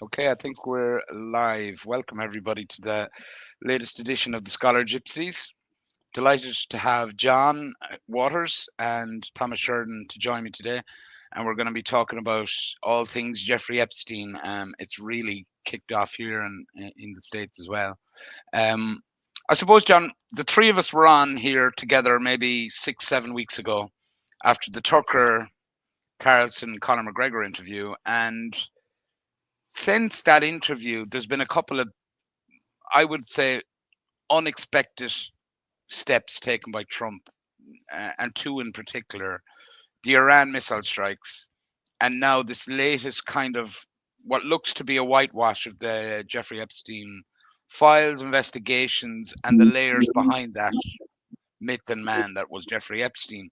Okay, I think we're live. Welcome everybody to the latest edition of the Scholar Gypsies. Delighted to have John Waters and Thomas Sheridan to join me today, and we're going to be talking about all things Jeffrey Epstein. It's really kicked off here in the States as well. Um, I suppose, John, the three of us were on here together maybe 6, 7 weeks ago after the Tucker Carlson Conor McGregor interview, and since that interview, there's been a couple of, I would say, unexpected steps taken by Trump, and two in particular: the Iran missile strikes, and now this latest kind of what looks to be a whitewash of the Jeffrey Epstein files, investigations, and the layers behind that myth and man that was Jeffrey Epstein.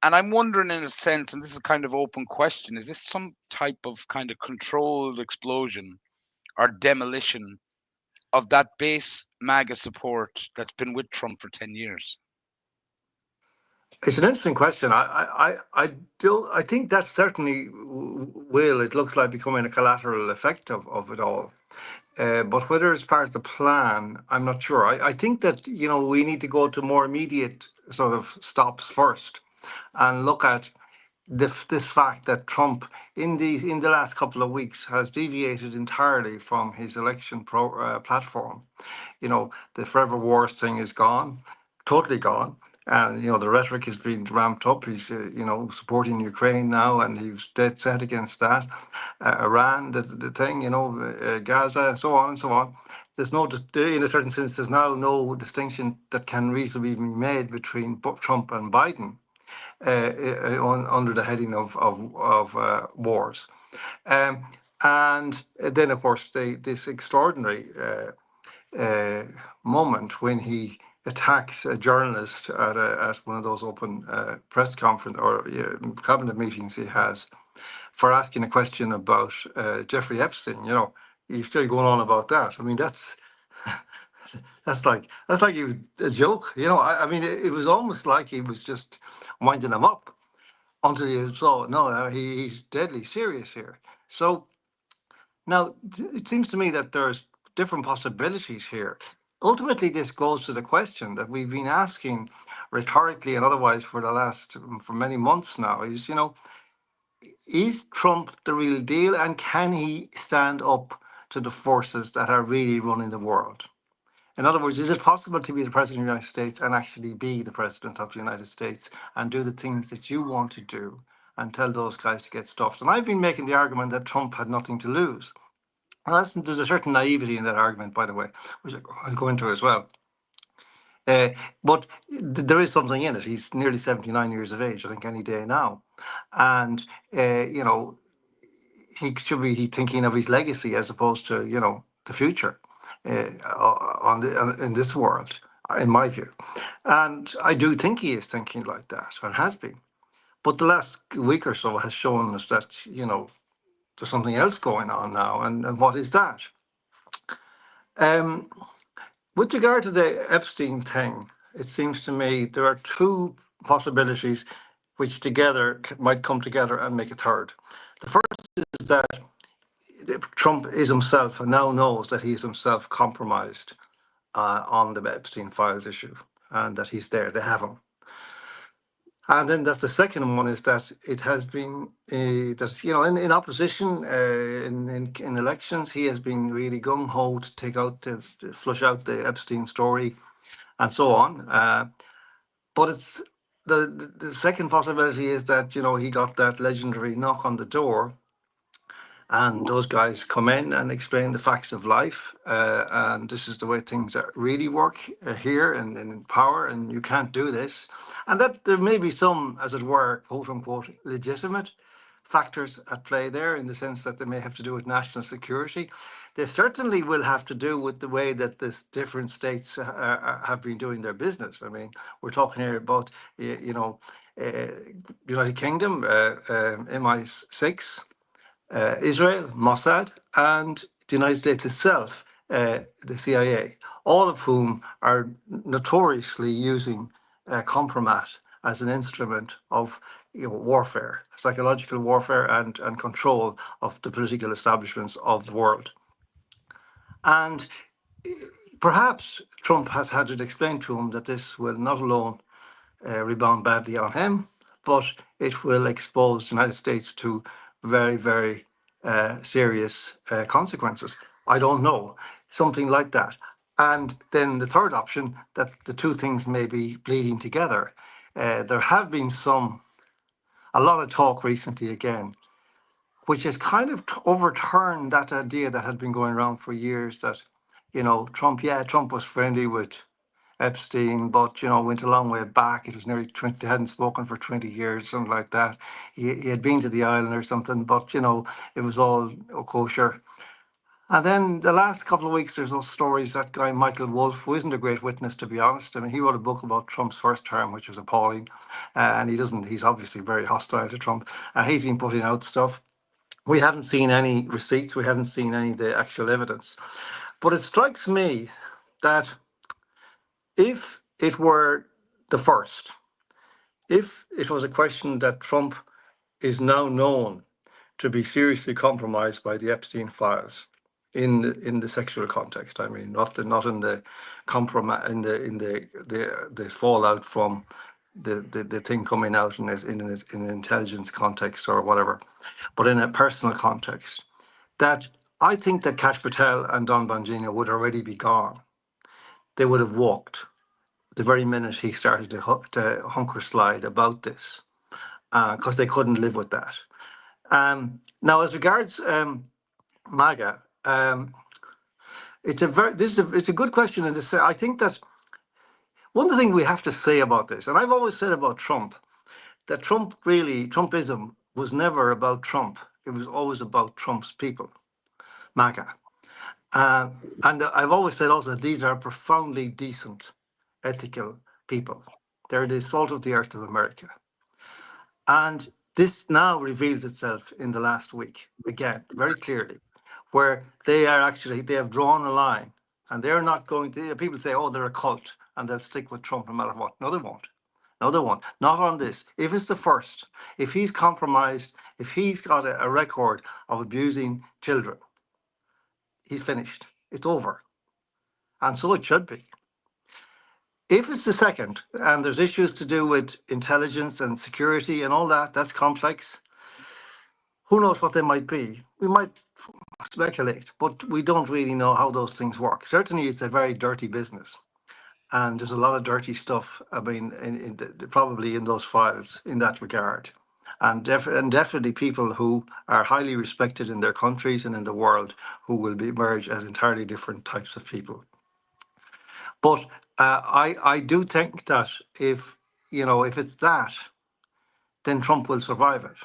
And I'm wondering, in a sense, and this is a kind of open question, is this some type of kind of controlled explosion or demolition of that base MAGA support that's been with Trump for 10 years? It's an interesting question. I think that certainly will. It looks like becoming a collateral effect of it all. But whether it's part of the plan, I'm not sure. I think that we need to go to more immediate sort of stops first, and look at this fact that Trump in the last couple of weeks has deviated entirely from his election platform. The forever wars thing is gone, totally gone. And the rhetoric is being ramped up. He's supporting Ukraine now, and he's dead set against that. Iran, the thing, Gaza, and so on and so on. There's no, in a certain sense, there's now no distinction that can reasonably be made between Trump and Biden under the heading of wars. Um, and then, of course, this extraordinary moment when he attacks a journalist at one of those open press conference or cabinet meetings he has for asking a question about Jeffrey Epstein. He's still going on about that. I mean, that's like he was a joke. I mean, it was almost like he was just winding him up until you saw no, he's deadly serious here. So now it seems to me that there's different possibilities here. Ultimately, this goes to the question that we've been asking rhetorically and otherwise for many months now: is Trump the real deal, and can he stand up to the forces that are really running the world? In other words, is it possible to be the president of the United States and actually be the president of the United States and do the things that you want to do and tell those guys to get stuffed? And I've been making the argument that Trump had nothing to lose. And there's a certain naivety in that argument, by the way, which I'll go into as well. But there is something in it. He's nearly 79 years of age, I think, any day now. And, he should be thinking of his legacy as opposed to, the future in this world, in my view. And I do think he is thinking like that, and has been. But the last week or so has shown us that, there's something else going on now. And what is that? Um, with regard to the Epstein thing, it seems to me there are two possibilities which together might come together and make a third. The first is that Trump is himself and now knows that he is himself compromised on the Epstein files issue, and that he's there. They have him. And then that's the second one, is that it has been that in opposition in elections, he has been really gung ho to to flush out the Epstein story and so on. But it's the second possibility is that he got that legendary knock on the door, and those guys come in and explain the facts of life. And this is the way things really work here and in power, and you can't do this. And that there may be some, as it were, quote unquote, legitimate factors at play there, in the sense that they may have to do with national security. They certainly will have to do with the way that this different states have been doing their business. I mean, we're talking here about, United Kingdom, MI6, Israel, Mossad, and the United States itself, the CIA, all of whom are notoriously using compromat as an instrument of warfare, psychological warfare, and control of the political establishments of the world. And perhaps Trump has had it explained to him that this will not alone rebound badly on him, but it will expose the United States to very, very serious consequences. I don't know, something like that. And then the third option, that the two things may be bleeding together. There have been a lot of talk recently again, which has kind of overturned that idea that had been going around for years that, Trump was friendly with Epstein, but went a long way back. It was nearly 20. They hadn't spoken for 20 years, something like that. He had been to the island or something, but it was all kosher. And then the last couple of weeks, there's those stories. That guy Michael Wolff, who isn't a great witness, to be honest. I mean, he wrote a book about Trump's first term, which was appalling, and he's obviously very hostile to Trump. He's been putting out stuff. We haven't seen any receipts. We haven't seen any of the actual evidence. But it strikes me that if it were the first, if it was a question that Trump is now known to be seriously compromised by the Epstein files in the sexual context, I mean, not in the compromise in the fallout from the thing coming out in an intelligence context or whatever, but in a personal context, that I think that Kash Patel and Don Bongino would already be gone. They would have walked the very minute he started to hunker slide about this, because they couldn't live with that. Now, as regards MAGA, it's a good question, and I think that one thing we have to say about this, and I've always said about Trump, that Trumpism was never about Trump. It was always about Trump's people, MAGA. And I've always said also that these are profoundly decent, ethical people. They're the salt of the earth of America. And this now reveals itself in the last week, again, very clearly, where they have drawn a line, and they're not going to, people say, oh, they're a cult, and they'll stick with Trump no matter what. No, they won't. No, they won't. Not on this. If it's the first, if he's compromised, if he's got a record of abusing children, he's finished. It's over. And so it should be. If it's the second, and there's issues to do with intelligence and security and all that, that's complex. Who knows what they might be? We might speculate, but we don't really know how those things work. Certainly, it's a very dirty business, and there's a lot of dirty stuff. I mean, probably in those files in that regard, and definitely people who are highly respected in their countries and in the world who will emerge as entirely different types of people. But I do think that if it's that, then Trump will survive it.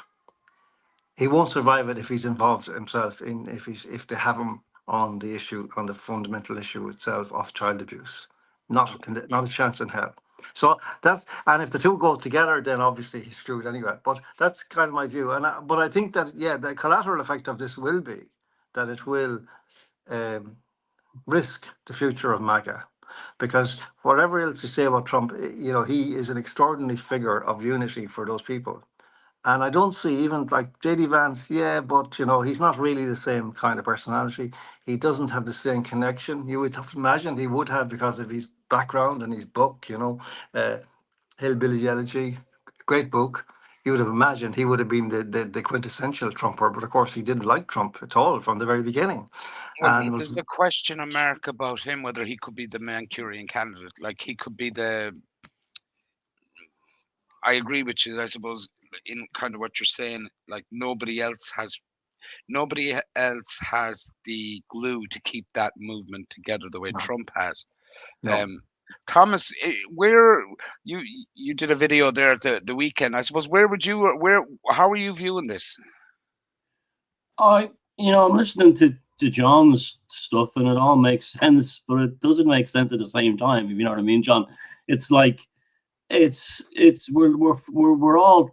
He won't survive it if he's involved himself if they have him on the fundamental issue itself of child abuse. Not a chance in hell. So and if the two go together, then obviously he's screwed anyway. But that's kind of my view. But I think that the collateral effect of this will be that it will risk the future of MAGA, because whatever else you say about Trump, he is an extraordinary figure of unity for those people. And I don't see, even like J.D. Vance, but he's not really the same kind of personality. He doesn't have the same connection. You would have to imagine he would have, because of his background and his book, Hillbilly Elegy, great book. You would have imagined he would have been the quintessential Trumper, but of course he didn't like Trump at all from the very beginning. Well, there's a question mark about him, whether he could be the Manchurian candidate. Like, he could be I agree with you, I suppose, in kind of what you're saying. Like, nobody else has the glue to keep that movement together the way Trump has. No. Thomas, where you did a video there at the weekend, I suppose, how are you viewing this? I'm listening to John's stuff, and it all makes sense, but it doesn't make sense at the same time, if you know what I mean, John. It's like we're all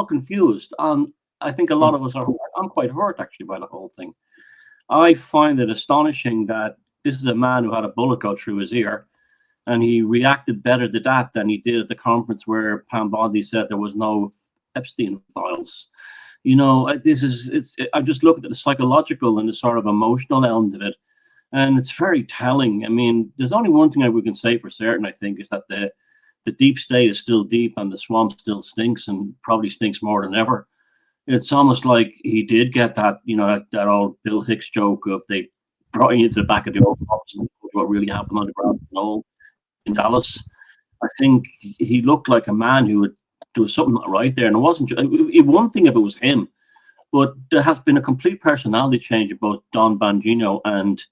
confused, and I think a lot of us are. I'm quite hurt actually by the whole thing. I find it astonishing that this is a man who had a bullet go through his ear, and he reacted better to that than he did at the conference where Pam Bondi said there was no Epstein files. This is it's. I just look at the psychological and the sort of emotional element of it, and it's very telling. I mean, there's only one thing we can say for certain. I think is that the deep state is still deep, and the swamp still stinks, and probably stinks more than ever. It's almost like he did get that, that old Bill Hicks joke of they brought you into the back of the old office and what really happened on the ground in Dallas. I think he looked like a man who would do something right there, and it wasn't. One thing if it was him, but there has been a complete personality change of both Don Bongino and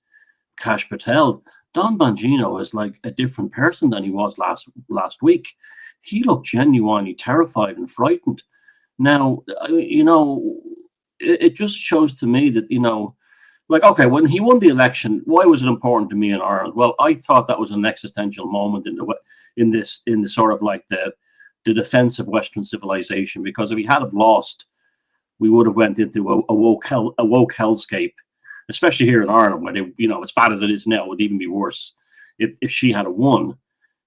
Kash Patel. Don Bongino is like a different person than he was last week. He looked genuinely terrified and frightened. Now, it just shows to me that, like, okay, when he won the election, why was it important to me in Ireland? Well, I thought that was an existential moment in the sort of like the defense of Western civilization, because if he had have lost, we would have went into a woke hellscape, especially here in Ireland, where as bad as it is now, it would even be worse if she had won.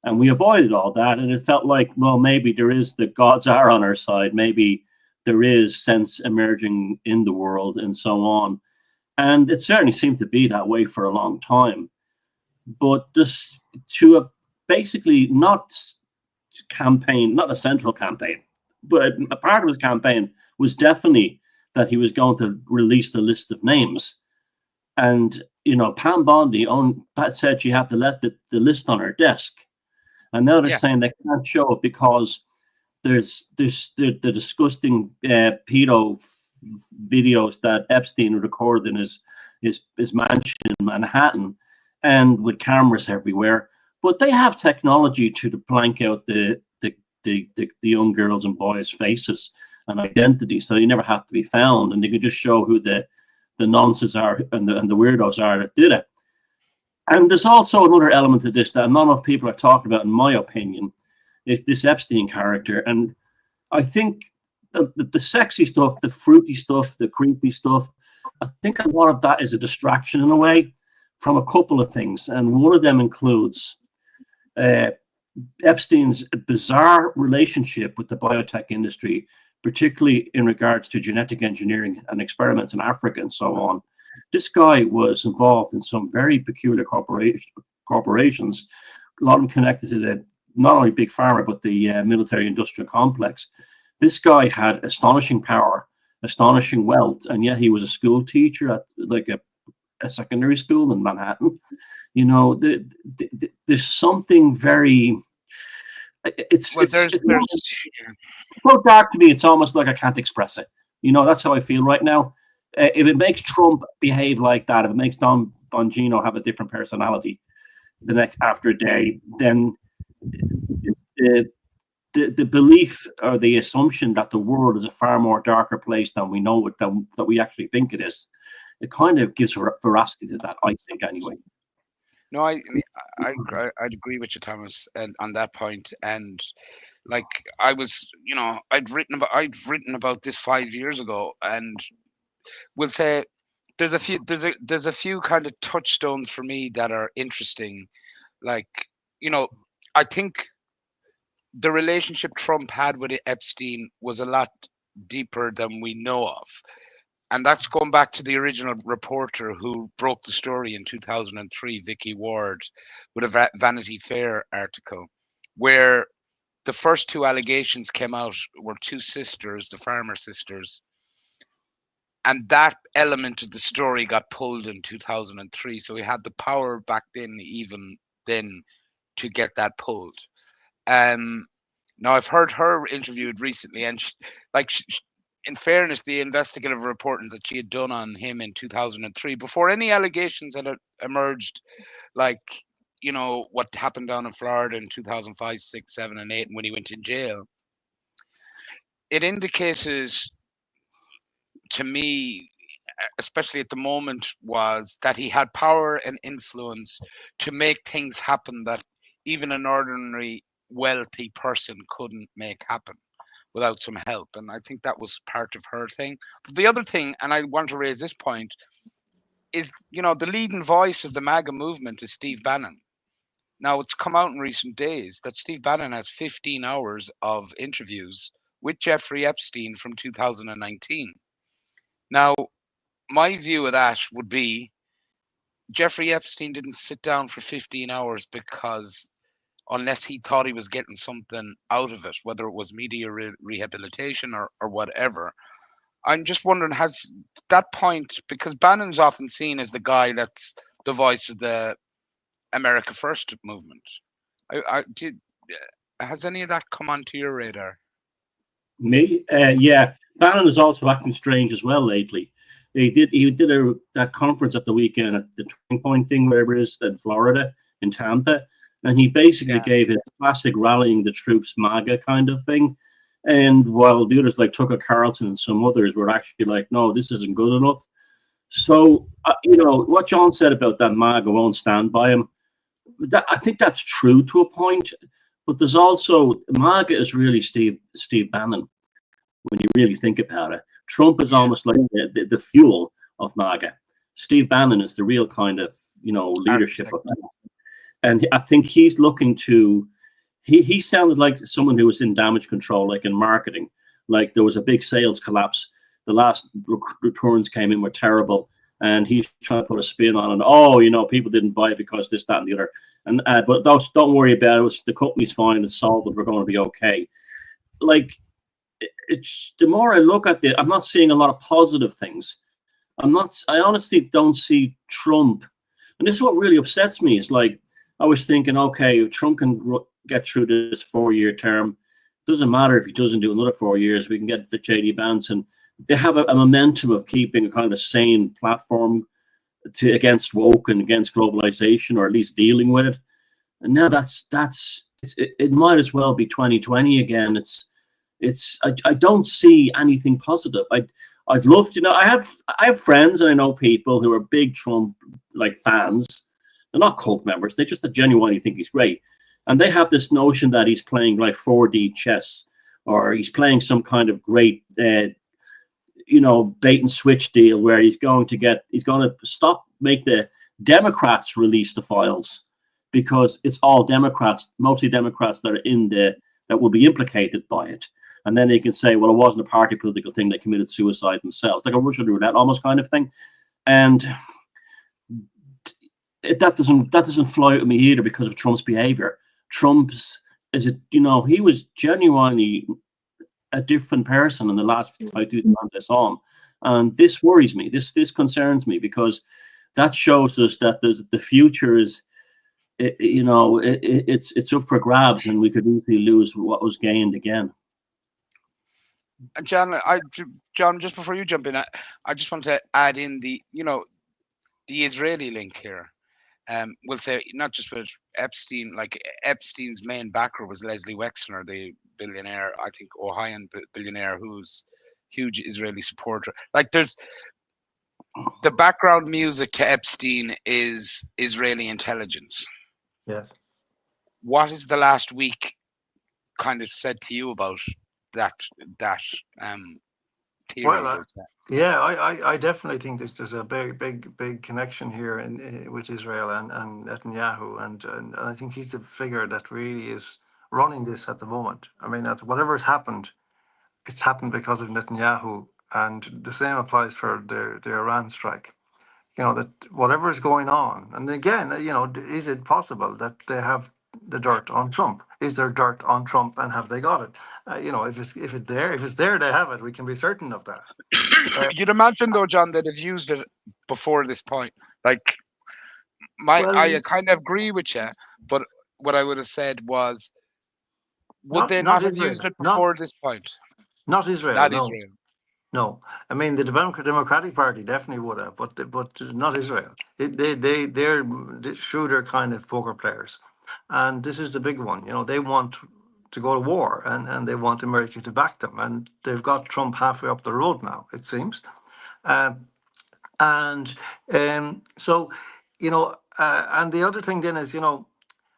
And we avoided all that, and it felt like, well, maybe there is the gods are on our side. Maybe there is sense emerging in the world, and so on. And it certainly seemed to be that way for a long time. But just to have basically not a central campaign, but a part of his campaign was definitely that he was going to release the list of names. And, Pam Bondi said she had to let the list on her desk. And now they're saying they can't show it because there's the disgusting pedo videos that Epstein recorded in his mansion in Manhattan, and with cameras everywhere. But they have technology to blank out the young girls and boys' faces and identities, so you never have to be found, and they can just show who the nonces are and the weirdos are that did it. And there's also another element to this that not enough people are talking about, in my opinion, is this Epstein character. And I think the sexy stuff, the fruity stuff, the creepy stuff, I think a lot of that is a distraction in a way from a couple of things. And one of them includes Epstein's bizarre relationship with the biotech industry, particularly in regards to genetic engineering and experiments in Africa and so on. This guy was involved in some very peculiar corporations, a lot of them connected to not only Big Pharma, but the military-industrial complex. This guy had astonishing power, astonishing wealth, and yet he was a school teacher at like a secondary school in Manhattan. There's something very... It's so dark to me, it's almost like I can't express it. That's how I feel right now. If it makes Trump behave like that, if it makes Don Bongino have a different personality after a day, then the belief or the assumption that the world is a far more darker place than we know it, that we actually think it is, it kind of gives veracity to that, I think, anyway. No, I'd agree with you, Thomas, and on that point. And like I was, I'd written about this 5 years ago, and we'll say there's a few kind of touchstones for me that are interesting. Like, I think the relationship Trump had with Epstein was a lot deeper than we know of. And that's going back to the original reporter who broke the story in 2003, Vicky Ward, with a Vanity Fair article, where the first two allegations came out were two sisters, the Farmer sisters. And that element of the story got pulled in 2003. So we had the power back then, even then, to get that pulled. Now, I've heard her interviewed recently, and in fairness, the investigative reporting that she had done on him in 2003, before any allegations had emerged, like, what happened down in Florida in 2005, 6, 7, and 8, when he went in jail, it indicated to me, especially at the moment, was that he had power and influence to make things happen that even an ordinary wealthy person couldn't make happen without some help. And I think that was part of her thing. But the other thing, and I want to raise this point, is, the leading voice of the MAGA movement is Steve Bannon. Now, it's come out in recent days that Steve Bannon has 15 hours of interviews with Jeffrey Epstein from 2019. Now, my view of that would be Jeffrey Epstein didn't sit down for 15 hours because unless he thought he was getting something out of it, whether it was media rehabilitation or whatever. I'm just wondering, has that point, because Bannon's often seen as the guy that's the voice of the America First movement. Has any of that come onto your radar? Me? Yeah. Bannon is also acting strange as well lately. He did that conference at the weekend at the Turning Point thing, wherever it is, in Florida, in Tampa, and he basically gave his classic rallying the troops MAGA kind of thing. And while the others like Tucker Carlson and some others were actually like, no, this isn't good enough. So what John said about that MAGA won't stand by him. I think that's true to a point, but there's also MAGA is really Steve Bannon when you really think about it. Trump is almost like the fuel of MAGA. Steve Bannon is the real kind of leadership of that. And I think he's looking to. He sounded like someone who was in damage control, like in marketing. Like there was a big sales collapse. The last returns came in were terrible, and he's trying to put a spin on it. Oh, people didn't buy it because this, that, and the other. And but don't worry about it. The company's fine. It's solved. We're going to be okay. Like it's the more I look at it, I'm not seeing a lot of positive things. I honestly don't see Trump, and this is what really upsets me. Is like I was thinking, okay, Trump can get through this 4-year term. Doesn't matter if he doesn't do another 4 years. We can get J.D. Vance, and they have a momentum of keeping a kind of a sane platform against woke and against globalization, or at least dealing with it. And now it might as well be 2020 again. I don't see anything positive. I'd love to I have friends and I know people who are big Trump fans. They're not cult members. They just genuinely think he's great. And they have this notion that he's playing like 4D chess, or he's playing some kind of great, bait and switch deal where he's going to make the Democrats release the files, because it's all Democrats, mostly Democrats that are that will be implicated by it. And then they can say, well, it wasn't a party political thing. They committed suicide themselves, like a Russian roulette almost kind of thing. And that doesn't fly with me either because of Trump's behavior. He was genuinely a different person in the last 2 times I saw him, and this worries me. This concerns me, because that shows us that the future is, it's up for grabs, and we could easily lose what was gained again. And John, just before you jump in, I just want to add in the Israeli link here. We'll say not just with Epstein, like Epstein's main backer was Leslie Wexner, the billionaire, I think Ohioan billionaire, who's huge Israeli supporter. Like there's the background music to Epstein is Israeli intelligence. Yes. What has the last week kind of said to you about that theory? Well, I definitely think there's a big connection here with Israel and Netanyahu, and I think he's the figure that really is running this at the moment. I mean, whatever has happened, it's happened because of Netanyahu, and the same applies for the Iran strike. That whatever is going on, and again, is it possible that they have the dirt on Trump? Is there dirt on Trump, and have they got it? If it's there, they have it. We can be certain of that. You'd imagine, though, John, that they've used it before this point. Like, I kind of agree with you, but what I would have said was, would they not have used it before this point? Not Israel. Not No. Israel. No, I mean the Democratic Party definitely would have, but not Israel. They're shrewder kind of poker players, and this is the big one. They want to go to war, and they want America to back them, and they've got Trump halfway up the road now, it seems, and so and the other thing then is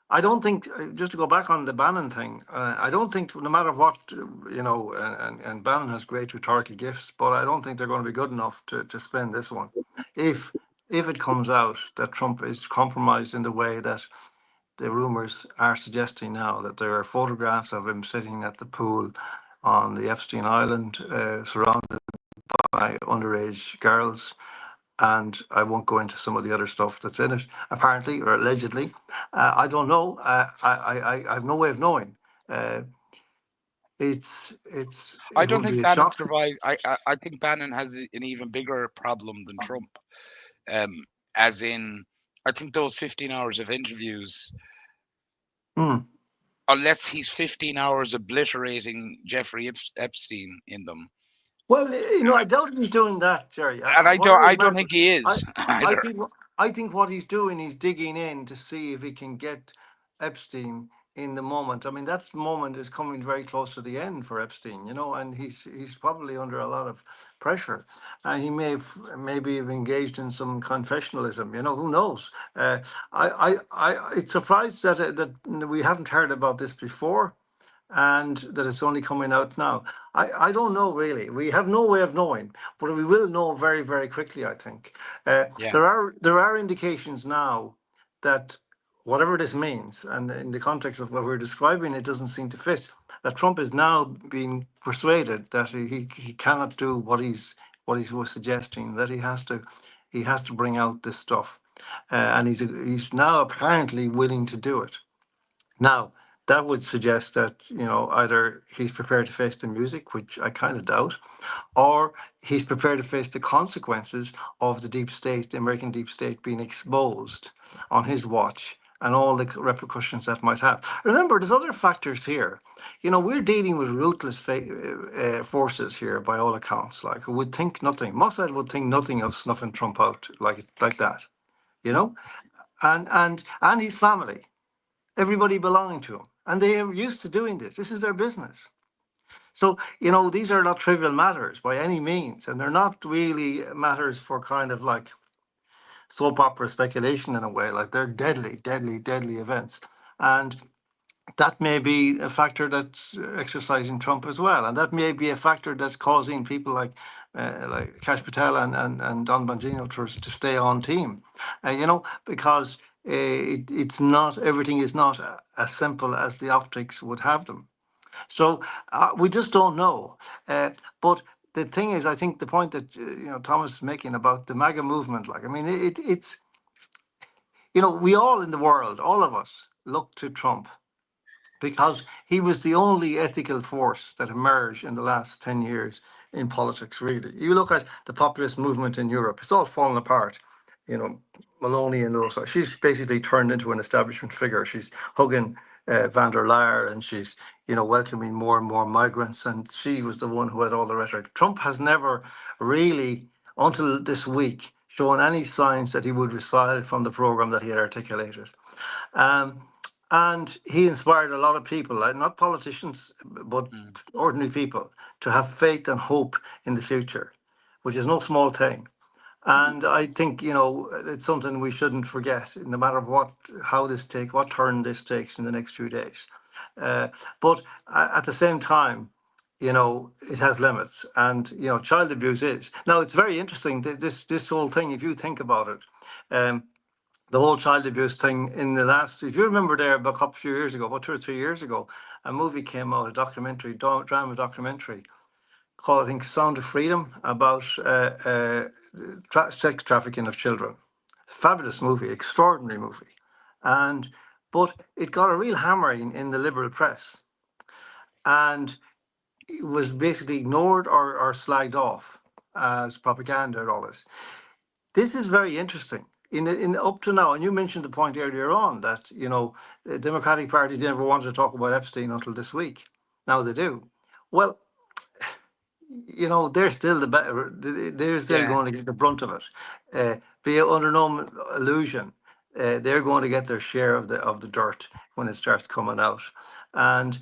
I don't think, just to go back on the Bannon thing, I don't think no matter what, and Bannon has great rhetorical gifts, but I don't think they're going to be good enough to spin this one. If it comes out that Trump is compromised in the way that the rumors are suggesting now, that there are photographs of him sitting at the pool on the Epstein Island, surrounded by underage girls. And I won't go into some of the other stuff that's in it, apparently or allegedly. I don't know. I have no way of knowing. Uh, I it don't would be think a Bannon shock. survives. I think Bannon has an even bigger problem than Trump. Um, as in, I think those 15 hours of interviews, Hmm. unless he's 15 hours obliterating Jeffrey Epstein in them, Well, I doubt he's doing that, Jerry. and What I I don't imagine, think he I, is I either. think, I think what he's doing, he's digging in to see if he can get Epstein in the moment. I mean, that moment is coming very close to the end for Epstein, and he's probably under a lot of pressure, and he maybe have engaged in some confessionalism. Who knows? It's surprised that we haven't heard about this before and that it's only coming out now. I don't know really. We have no way of knowing, but we will know very, very quickly, I think. Yeah, There are indications now that whatever this means, and in the context of what we're describing, it doesn't seem to fit. That Trump is now being persuaded that he cannot do what he was suggesting, that he has to bring out this stuff. And he's now apparently willing to do it. Now, that would suggest that, either he's prepared to face the music, which I kind of doubt, or he's prepared to face the consequences of the deep state, the American deep state being exposed on his watch and all the repercussions that might have. Remember, there's other factors here. We're dealing with ruthless forces here, by all accounts. Like, who would think nothing. Mossad would think nothing of snuffing Trump out like that. You know, and his family, everybody belonging to him. And they are used to doing this. This is their business. So, these are not trivial matters by any means. And they're not really matters for kind of like soap opera speculation in a way. Like, they're deadly, deadly, deadly events. And that may be a factor that's exercising Trump as well. And that may be a factor that's causing people like Kash Patel and Don Bongino to stay on team, because it's not, everything is not as simple as the optics would have them. So we just don't know. But the thing is, I think the point that Thomas is making about the MAGA movement, like, I mean, it's we all in the world, all of us, look to Trump because he was the only ethical force that emerged in the last 10 years in politics, really. You look at the populist movement in Europe, it's all fallen apart. Maloney and those, she's basically turned into an establishment figure. She's hugging van der Leyen, and she's, welcoming more and more migrants. And she was the one who had all the rhetoric. Trump has never really, until this week, shown any signs that he would resile from the program that he had articulated. Um, and he inspired a lot of people, like not politicians, but mm, ordinary people, to have faith and hope in the future, which is no small thing. And I think, it's something we shouldn't forget, no matter what turn this takes in the next few days. Uh, but at the same time, it has limits, and child abuse is. Now it's very interesting this whole thing. If you think about it, um, the whole child abuse thing in the last, if you remember there about a couple few years ago, about 2 or 3 years ago, a movie came out, a documentary, drama documentary called, I think, Sound of Freedom, about sex trafficking of children. Fabulous movie, extraordinary movie. And but it got a real hammering in the liberal press, and it was basically ignored or slagged off as propaganda and all this. This is very interesting. In up to now, and you mentioned the point earlier on that the Democratic Party never wanted to talk about Epstein until this week. Now they do. Well, they're still the better. They're still yeah, going to get the brunt of it. Be under no illusion, they're going to get their share of the dirt when it starts coming out. And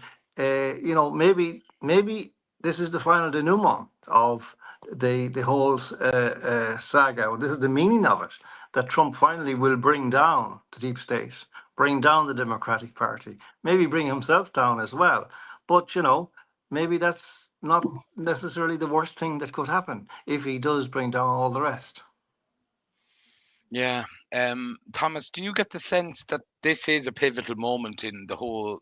maybe this is the final denouement of the whole saga. Well, this is the meaning of it, that Trump finally will bring down the deep state, bring down the Democratic Party, maybe bring himself down as well. But maybe that's not necessarily the worst thing that could happen if he does bring down all the rest. yeah. Thomas, do you get the sense that this is a pivotal moment in the whole,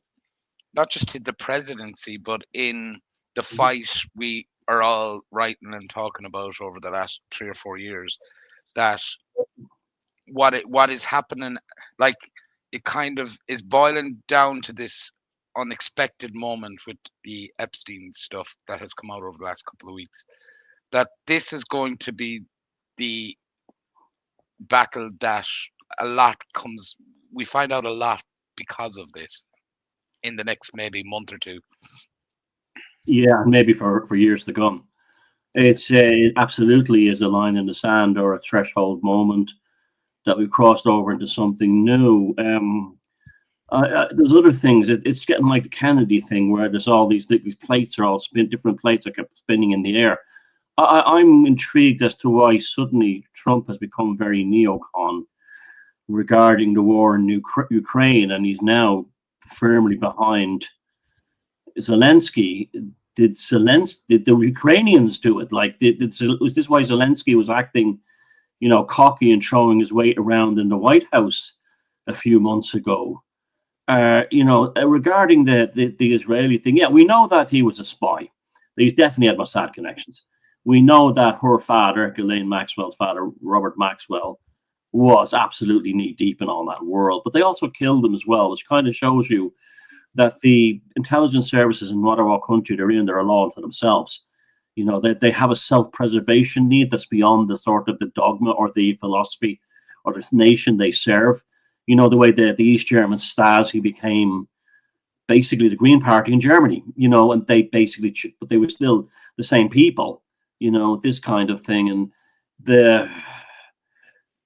not just in the presidency, but in the the fight we are all writing and talking about over the last 3 or 4 years. That what is happening, like, it kind of is boiling down to this unexpected moment with the Epstein stuff that has come out over the last couple of weeks. That this is going to be the battle that a lot comes. We find out a lot because of this in the next maybe month or two. Yeah, maybe for years to come. It absolutely is a line in the sand or a threshold moment that we've crossed over into something new. There's other things. It's getting like the Kennedy thing, where there's all these plates are all different plates that kept spinning in the air. I'm intrigued as to why suddenly Trump has become very neocon regarding the war in Ukraine, and he's now firmly behind Zelensky. Did the Ukrainians do it? Like, was this why Zelensky was acting, cocky and throwing his weight around in the White House a few months ago? Regarding the Israeli thing, yeah, we know that he was a spy. He's definitely had Mossad connections. We know that her father, Ghislaine Maxwell's father, Robert Maxwell, was absolutely knee deep in all that world. But they also killed him as well, which kind of shows you that the intelligence services in whatever country they're in, they're a law unto themselves. They have a self-preservation need that's beyond the sort of the dogma or the philosophy or this nation they serve. The way the East German Stasi became basically the Green Party in Germany, and they basically, but they were still the same people, this kind of thing. And the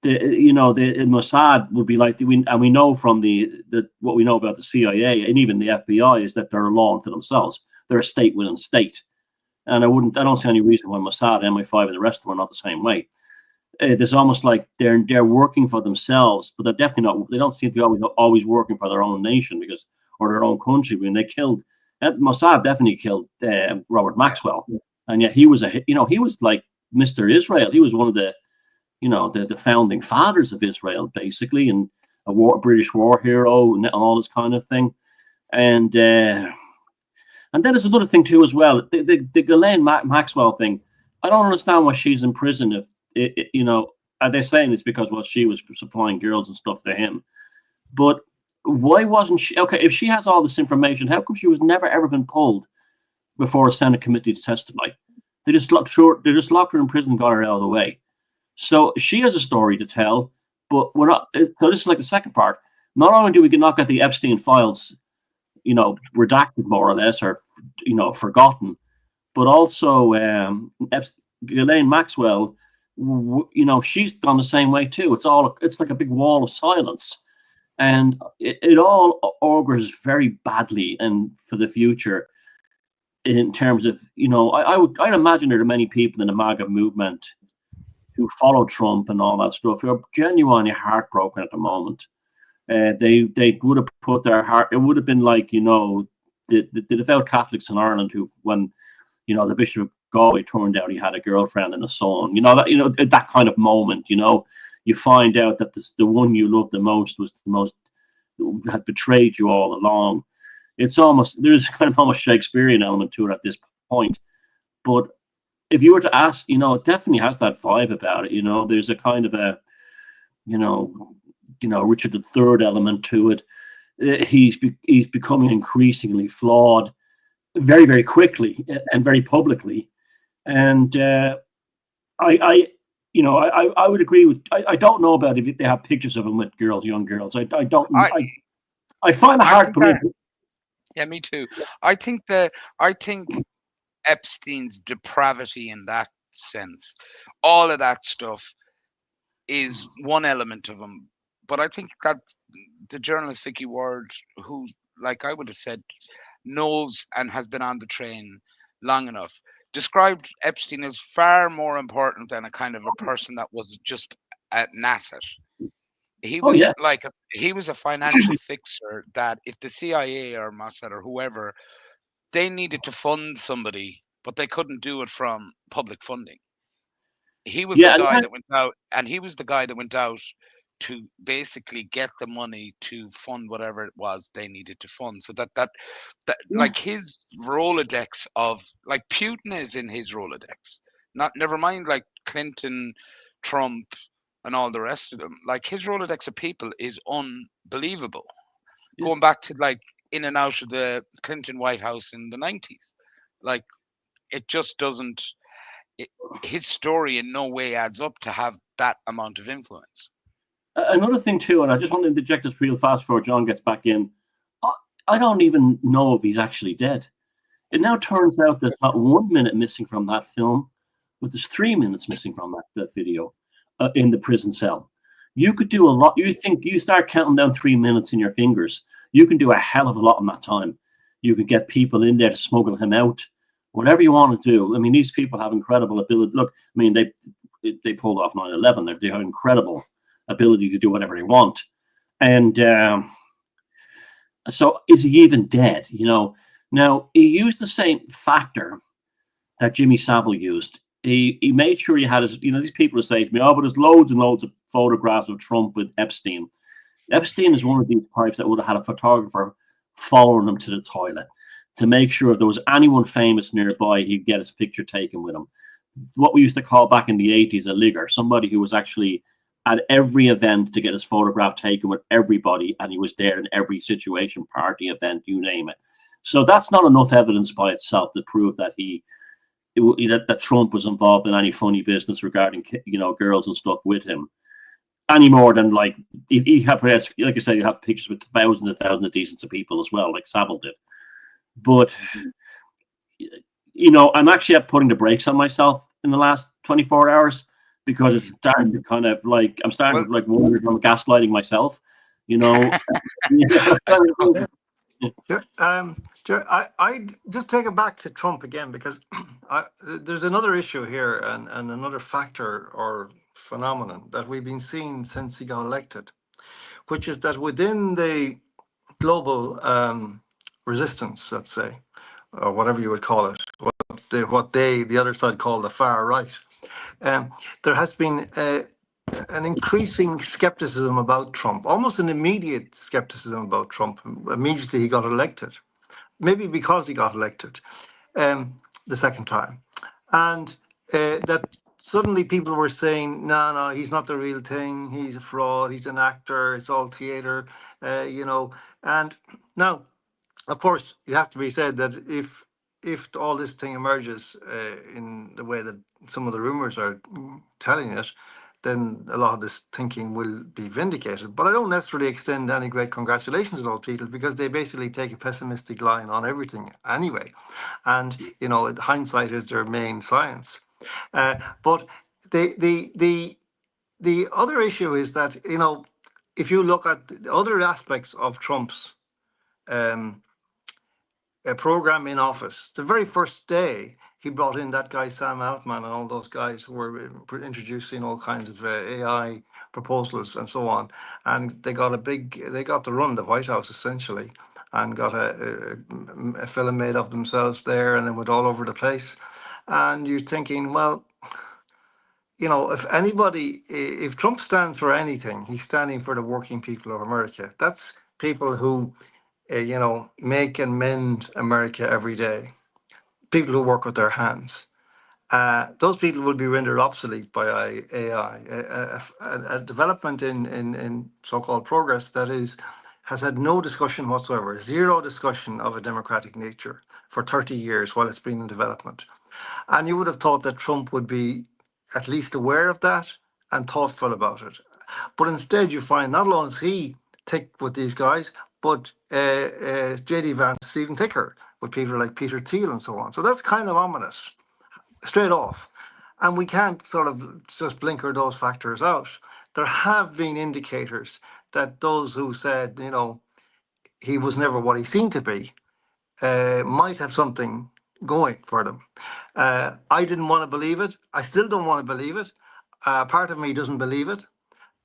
Mossad would be like, we know from what we know about the CIA and even the FBI is that they're a law unto themselves. They're a state within state. And I don't see any reason why Mossad, MI5, and the rest of them are not the same way. There's almost like they're working for themselves, but they're definitely not. They don't seem to be always working for their own nation or their own country. When they killed Mossad, definitely killed Robert Maxwell, and yet he was he was like Mr. Israel. He was one of the the founding fathers of Israel, basically, and a British war hero and all this kind of thing. And then there's another thing too as well. The Ghislaine Maxwell thing. I don't understand why she's in prison. If are they saying it's because she was supplying girls and stuff to him? But why wasn't she? Okay, if she has all this information, how come she was never ever been pulled before a Senate committee to testify? They just locked her in prison and got her out of the way. So she has a story to tell, but we're not. So this is like the second part. Not only do we not get the Epstein files, redacted more or less, or forgotten, but also Ghislaine Maxwell, she's gone the same way too. It's like a big wall of silence, and it all augurs very badly and for the future. In terms of, I'd imagine there are many people in the MAGA movement who follow Trump and all that stuff who are genuinely heartbroken at the moment. They would have put their heart. It would have been like the devout Catholics in Ireland who, when the Bishop of Galway turned out he had a girlfriend and a son. That kind of moment. You find out that the one you loved the most was the most had betrayed you all along. There's kind of almost Shakespearean element to it at this point, but if you were to ask, it definitely has that vibe about it. There's a kind of a, Richard III element to it. He's becoming increasingly flawed, very, very quickly and very publicly. And I would agree with. I don't know about if they have pictures of him with young girls. I don't. I find it hard to believe. Yeah, me too. I think Epstein's depravity in that sense, all of that stuff is one element of him. But I think that the journalist Vicky Ward, who, like I would have said, knows and has been on the train long enough, described Epstein as far more important than a kind of a person that was just at NASA. He was he was a financial fixer that if the CIA or Mossad or whoever, they needed to fund somebody, but they couldn't do it from public funding. He was the guy that went out, and he was the guy that went out to basically get the money to fund whatever it was they needed to fund. So that Yeah. like his Rolodex of like Putin is in his Rolodex. Not never mind like Clinton, Trump, and all the rest of them. Like his Rolodex of people is unbelievable. Yeah. Going back to like in and out of the Clinton White House in the 90s. Like it just doesn't it, his story in no way adds up to have that amount of influence. Another thing too, and I just want to interject this real fast before John gets back in. I don't even know if he's actually dead. It now turns out there's not 1 minute missing from that film, but there's 3 minutes missing from that video in the prison cell. You could do a lot. You think you start counting down 3 minutes in your fingers, you can do a hell of a lot in that time. You could get people in there to smuggle him out, whatever you want to do. I mean, these people have incredible ability. Look, I mean, they pulled off 9/11. They have incredible ability to do whatever they want. And so is he even dead? Now he used the same factor that Jimmy Savile used. He made sure he had his, these people who say to me, oh, but there's loads and loads of photographs of Trump with Epstein. Epstein is one of these types that would have had a photographer following him to the toilet to make sure if there was anyone famous nearby, he'd get his picture taken with him. What we used to call back in the 80s a ligger, somebody who was actually at every event to get his photograph taken with everybody, and he was there in every situation, party, event, you name it. So that's not enough evidence by itself to prove that that Trump was involved in any funny business regarding girls and stuff with him, any more than like he had, like I said, you have pictures with thousands and thousands of decent people as well, like Savile did. But I'm actually putting the brakes on myself in the last 24 hours because it's starting to kind of like I'm starting to like wonder if I'm gaslighting myself. I just take it back to Trump again because there's another issue here and another factor or phenomenon that we've been seeing since he got elected, which is that within the global resistance, let's say, or whatever you would call it, what the other side call the far right, there has been an increasing skepticism about Trump, almost an immediate skepticism about Trump. Immediately he got elected, maybe because he got elected the second time, and that suddenly people were saying, no, he's not the real thing. He's a fraud. He's an actor. It's all theater, And now, of course, it has to be said that if all this thing emerges in the way that some of the rumors are telling it, then a lot of this thinking will be vindicated. But I don't necessarily extend any great congratulations to those people because they basically take a pessimistic line on everything anyway. And, hindsight is their main science. But the other issue is that, if you look at the other aspects of Trump's program in office, the very first day he brought in that guy Sam Altman and all those guys who were introducing all kinds of AI proposals and so on, and they got to run the White House essentially, and got a film made of themselves there, and then went all over the place, and you're thinking, well, if Trump stands for anything, he's standing for the working people of America. That's people who make and mend America every day. People who work with their hands. Those people will be rendered obsolete by AI. A development in so-called progress that has had no discussion whatsoever, zero discussion of a democratic nature for 30 years while it's been in development. And you would have thought that Trump would be at least aware of that and thoughtful about it. But instead, you find not only is he thick with these guys, but J.D. Vance is even thicker with people like Peter Thiel and so on. So that's kind of ominous, straight off. And we can't sort of just blinker those factors out. There have been indicators that those who said, he was never what he seemed to be, might have something going for them. I didn't want to believe it. I still don't want to believe it. Part of me doesn't believe it.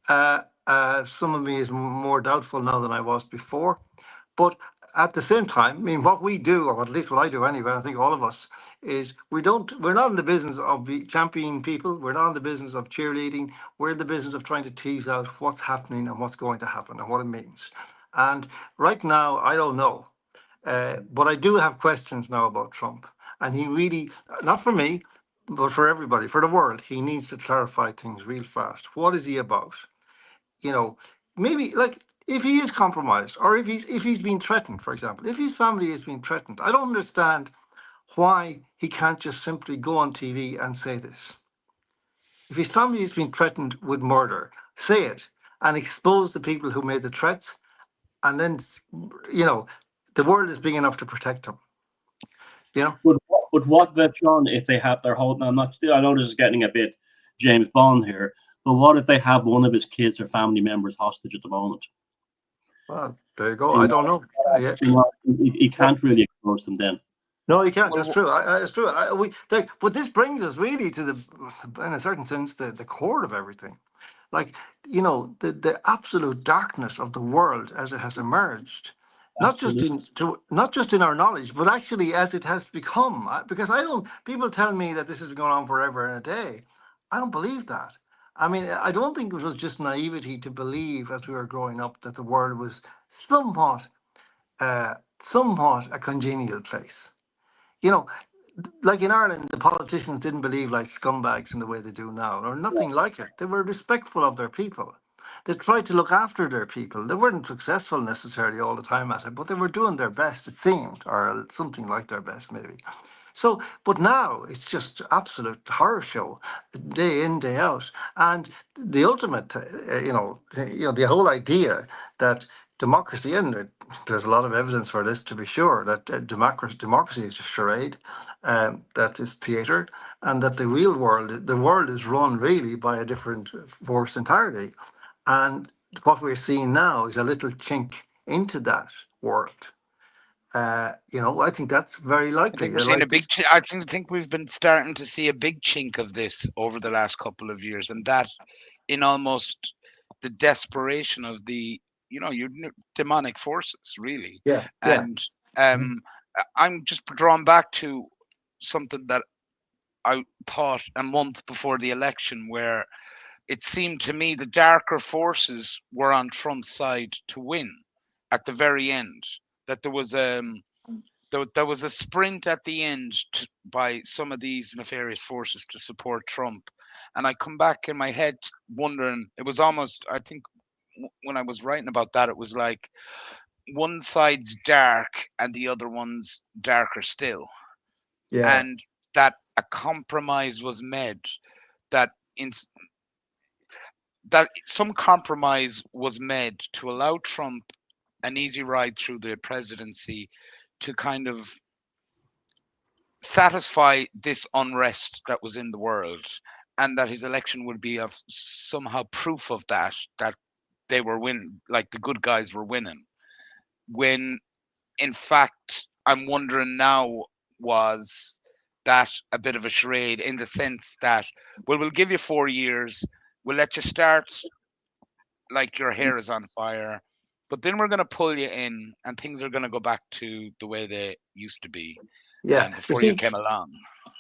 Some of me is more doubtful now than I was before. But at the same time, I mean, what we do, or at least what I do anyway, I think all of us, is we're not in the business of championing people. We're not in the business of cheerleading. We're in the business of trying to tease out what's happening and what's going to happen and what it means. And right now, I don't know. But I do have questions now about Trump. And he really, not for me, but for everybody, for the world, he needs to clarify things real fast. What is he about? You know, maybe like if he is compromised or if he's been threatened, for example, if his family is being threatened, I don't understand why he can't just simply go on TV and say this. If his family is being threatened with murder, say it and expose the people who made the threats, and then you know the world is big enough to protect him. You know. But what about, John, if they have their whole? I'm not. I know this is getting a bit James Bond here, but what if they have one of his kids or family members hostage at the moment? Well, there you go. I don't know. Yeah. He can't really expose them then. No, you can't. Well, That's true. It's true. But this brings us really to in a certain sense, the core of everything. Like, the absolute darkness of the world as it has emerged, not just in our knowledge, but actually as it has become. Because people tell me that this has been going on forever and a day. I don't believe that. I mean, I don't think it was just naivety to believe as we were growing up that the world was somewhat a congenial place. You know, like in Ireland, the politicians didn't believe like scumbags in the way they do now, or nothing like it. They were respectful of their people. They tried to look after their people. They weren't successful necessarily all the time at it, but they were doing their best, it seemed, or something like their best, maybe. So, but now it's just absolute horror show, day in, day out, and the ultimate, the whole idea that democracy, and there's a lot of evidence for this to be sure, that democracy is a charade, that is theatre, and that the real world, the world is run really by a different force entirely, and what we're seeing now is a little chink into that world. I think that's very I think likely. we're seeing a Like big. this, I think we've been starting to see a big chink of this over the last couple of years, and that in almost the desperation of the your demonic forces, really. yeah, yeah, And I'm just drawn back to something that I thought a month before the election, where it seemed to me the darker forces were on Trump's side to win at the very end. That there was a sprint at the end by some of these nefarious forces to support Trump. And I come back in my head wondering, it was almost, I think, when I was writing about that, it was like one side's dark and the other one's darker still. yeah, And that a compromise was made, that in that some compromise was made to allow Trump an easy ride through the presidency, to kind of satisfy this unrest that was in the world, and that his election would be of somehow proof of that they were winning, like the good guys were winning, when in fact I'm wondering now, was that a bit of a charade, in the sense that, well, we'll give you 4 years, we'll let you start like your hair is on fire, but then we're going to pull you in and things are going to go back to the way they used to be, yeah. You before you see, came along.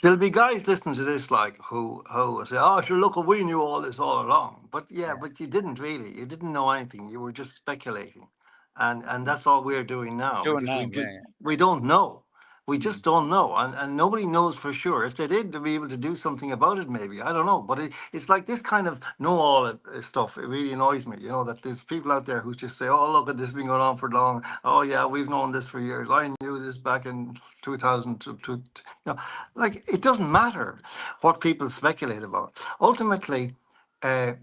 there'll be guys listening to this like who say, "Oh, sure, look, we knew all this all along." But yeah, Yeah. but you didn't really. You didn't know anything. You were just speculating, and that's all we're doing now Doing because now, yeah, yeah. we don't know. We Mm. just don't know, and nobody knows for sure. If they did, they'd be able to do something about it. Maybe I don't know, but it's like this kind of know all stuff. It really annoys me. That there's people out there who just say, "Oh, look, this has been going on for long. Oh yeah, we've known this for years. I knew this back in 2000 to." Like it doesn't matter what people speculate about. Ultimately, uh,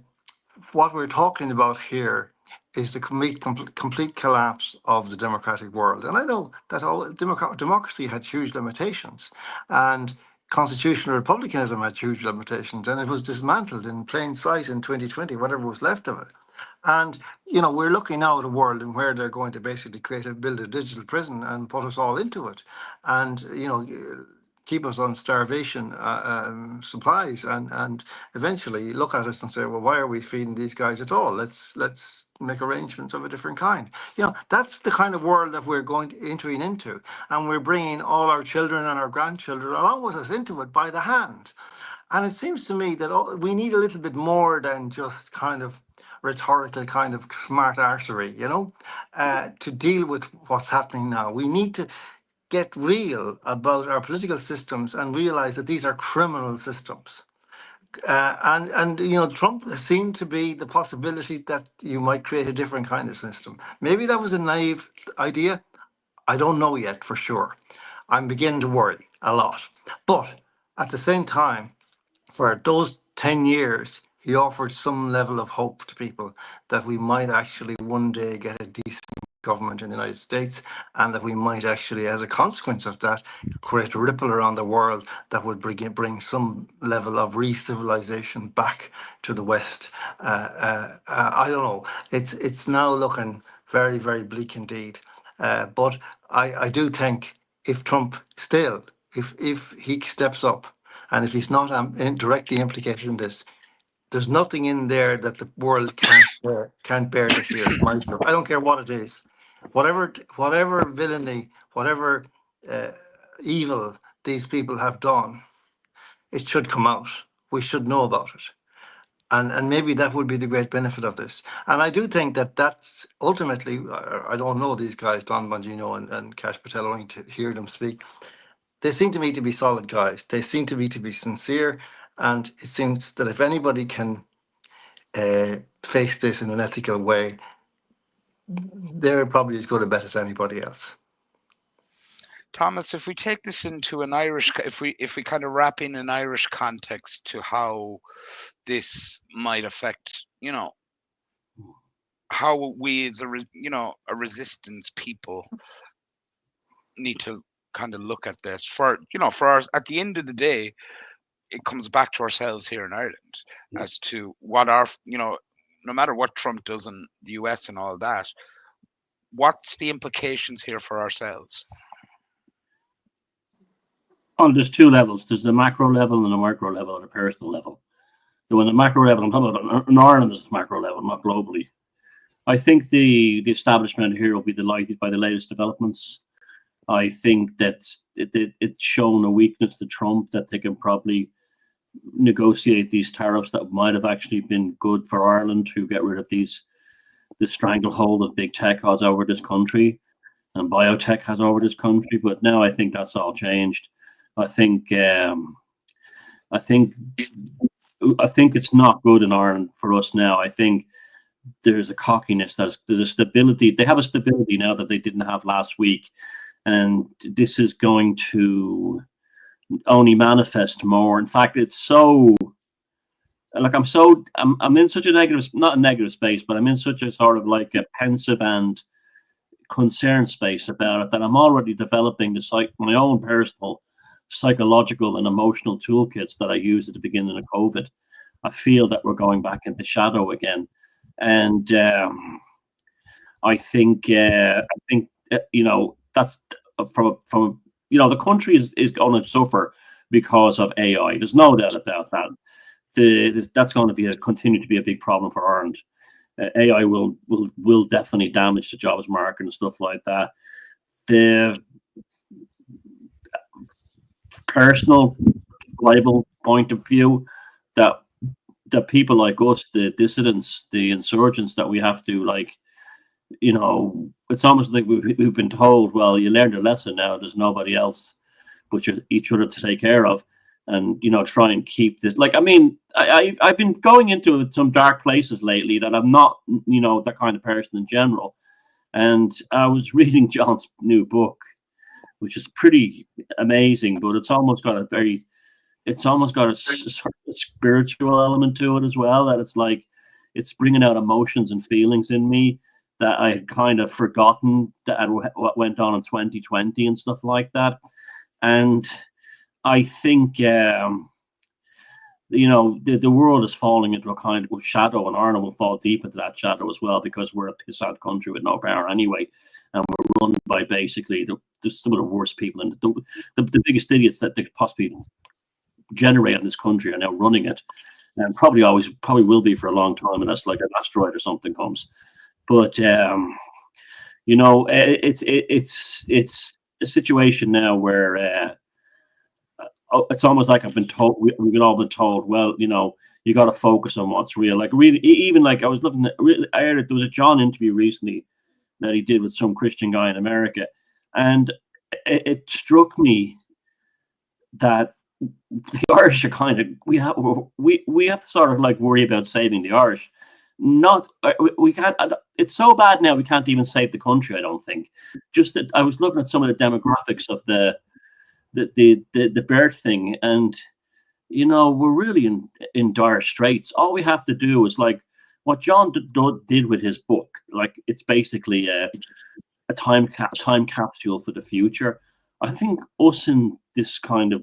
what we're talking about here is the complete collapse of the democratic world. And I know that democracy had huge limitations, and constitutional republicanism had huge limitations, and it was dismantled in plain sight in 2020, whatever was left of it. And we're looking now at a world in where they're going to basically build a digital prison and put us all into it. And keep us on starvation supplies, and eventually look at us and say, well, why are we feeding these guys at all? Let's make arrangements of a different kind. That's the kind of world that we're entering into, and we're bringing all our children and our grandchildren along with us into it by the hand. And it seems to me that we need a little bit more than just kind of rhetorical kind of smart arsery, to deal with what's happening now. We need to get real about our political systems and realize that these are criminal systems. And Trump seemed to be the possibility that you might create a different kind of system. Maybe that was a naive idea. I don't know yet for sure. I'm beginning to worry a lot. But at the same time, for those 10 years, he offered some level of hope to people that we might actually one day get a decent government in the United States, and that we might actually, as a consequence of that, create a ripple around the world that would bring some level of re-civilization back to the West. I don't know. It's now looking very, very bleak indeed. But I do think if Trump still, if he steps up, and if he's not directly implicated in this, there's nothing in there that the world can't bear to hear. I don't care what it is, whatever villainy, whatever evil these people have done, it should come out. We should know about it, and maybe that would be the great benefit of this. And I do think that that's ultimately. I don't know these guys, Don Bongino and Cash Patel, only to hear them speak. They seem to me to be solid guys. They seem to be sincere, and it seems that if anybody can face this in an ethical way, they're probably as good a bet as anybody else. Thomas, if we take this into an Irish, if we kind of wrap in an Irish context to how this might affect, how we as a resistance people need to kind of look at this for us. At the end of the day, it comes back to ourselves here in Ireland as to what our, no matter what Trump does in the US and all that, what's the implications here for ourselves? Oh, there's two levels. There's the macro level and the micro level, or the personal level. So on the macro level, I'm talking about in Ireland, there's the macro level, not globally. I think the establishment here will be delighted by the latest developments. I think that it's shown a weakness to Trump that they can probably negotiate these tariffs that might have actually been good for Ireland to get rid of the stranglehold of big tech has over this country and biotech has over this country. But now I think that's all changed. I think it's not good in Ireland for us now. I think there's a cockiness, there's a stability. They have a stability now that they didn't have last week. And this is going to only manifest more. In fact, it's so, like, I'm in such a negative, not a negative space, but I'm in such a sort of like a pensive and concerned space about it that I'm already developing my own personal psychological and emotional toolkits that I used at the beginning of COVID. I feel that we're going back into shadow again. And I think that's from the country is going to suffer because of AI. There's no doubt about that. That's going to continue to be a big problem for Ireland. AI will definitely damage the jobs market and stuff like that. The personal liable point of view that people like us, the dissidents, the insurgents, that we have to, like, it's almost like we've been told, well, you learned a lesson now, there's nobody else but each other to take care of, and try and keep this. Like, I mean, I've been going into some dark places lately that I'm not that kind of person in general. And I was reading John's new book, which is pretty amazing, but it's almost got a sort of spiritual element to it as well, that it's like it's bringing out emotions and feelings in me that I had kind of forgotten what went on in 2020 and stuff like that. And I think the world is falling into a kind of shadow, and Ireland will fall deep into that shadow as well, because we're a pissant country with no power anyway. and we're run by basically some of the worst people and the biggest idiots that they could possibly generate in this country are now running it, and probably will be for a long time, unless like an asteroid or something comes. But it's a situation now where it's almost like we've all been told, well, you got to focus on what's real. Like really, even like I was looking at, I heard there was a John interview recently that he did with some Christian guy in America, and it struck me that the Irish are kind of we have to sort of like worry about saving the Irish. Not we can't. It's so bad now we can't even save the country. I don't think. Just that I was looking at some of the demographics of the birth thing, and we're really in dire straits. All we have to do is like what John did with his book. Like it's basically a time capsule for the future. I think us in this kind of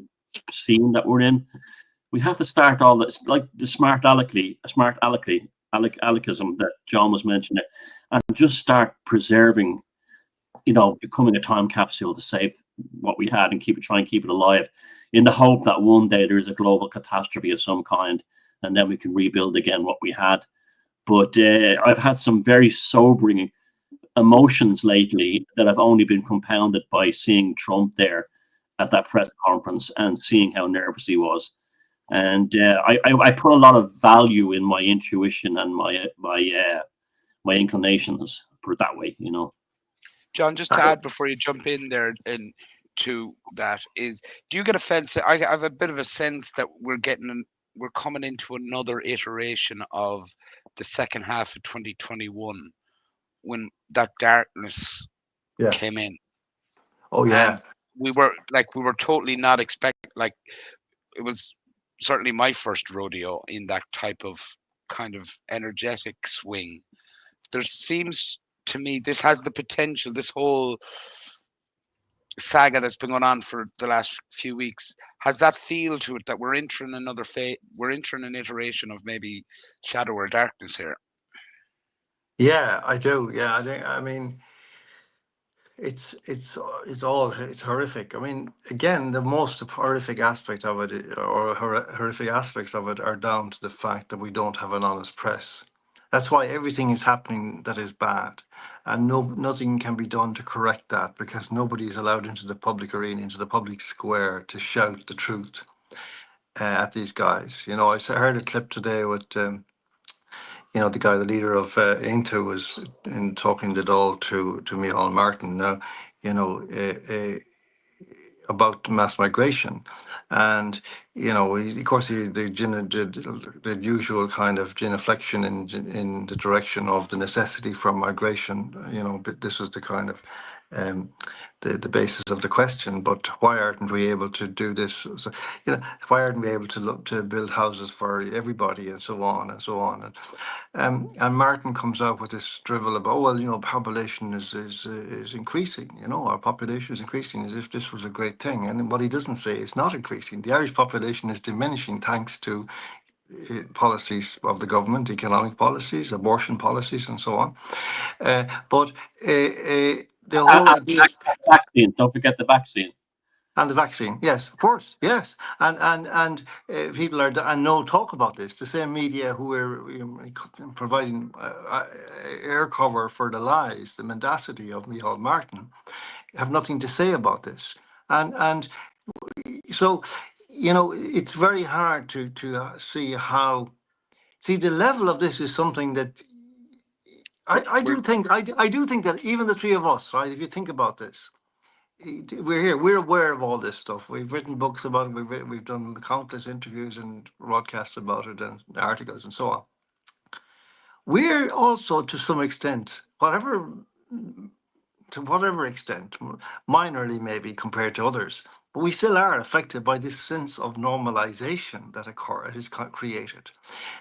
scene that we're in, we have to start all this, like the smart aleckism that John was mentioning, and just start preserving, becoming a time capsule to save what we had and try and keep it alive, in the hope that one day there is a global catastrophe of some kind, and then we can rebuild again what we had. But I've had some very sobering emotions lately that have only been compounded by seeing Trump there at that press conference and seeing how nervous he was. And I put a lot of value in my intuition and my inclinations, put it that way, John, just to add before you jump in there and to that is, do you get a sense? I have a bit of a sense that we're coming into another iteration of the second half of 2021 when that darkness came in. Oh yeah. And we were totally not expecting, like it was certainly my first rodeo in that type of kind of energetic swing. There seems to me this has the potential, this whole saga that's been going on for the last few weeks has that feel to it that we're entering another phase, we're entering an iteration of maybe shadow or darkness here. Yeah, I do. Yeah, I mean, it's horrific. I mean, again, the most horrific aspect of it, or horrific aspects of it, are down to the fact that we don't have an honest press. That's why everything is happening that is bad, and nothing can be done to correct that, because nobody is allowed into the public arena, into the public square, to shout the truth at these guys. I heard a clip today with the guy, the leader of Intu, was in talking it all to Micheál Martin now, about mass migration. And, of course, the usual kind of genuflection in the direction of the necessity for migration, but this was the kind of the basis of the question. But why aren't we able to do this? So, why aren't we able to look to build houses for everybody, and so on and so on? And Martin comes out with this drivel about, well, population is increasing. Our population is increasing, as if this was a great thing. And what he doesn't say is not increasing. The Irish population is diminishing thanks to policies of the government, economic policies, abortion policies, and so on. But the whole idea. Vaccine. Don't forget the vaccine. And the vaccine, yes, of course, yes, and people are and no talk about this. The same media who are providing air cover for the lies, the mendacity of Micheál Martin, have nothing to say about this. And so, it's very hard to see how. See, the level of this is something that I do think that even the three of us, right? If you think about this. We're here. We're aware of all this stuff. We've written books about it. We've done countless interviews and broadcasts about it, and articles and so on. We're also, to some extent, to whatever extent, minorly maybe compared to others, but we still are affected by this sense of normalization that is created.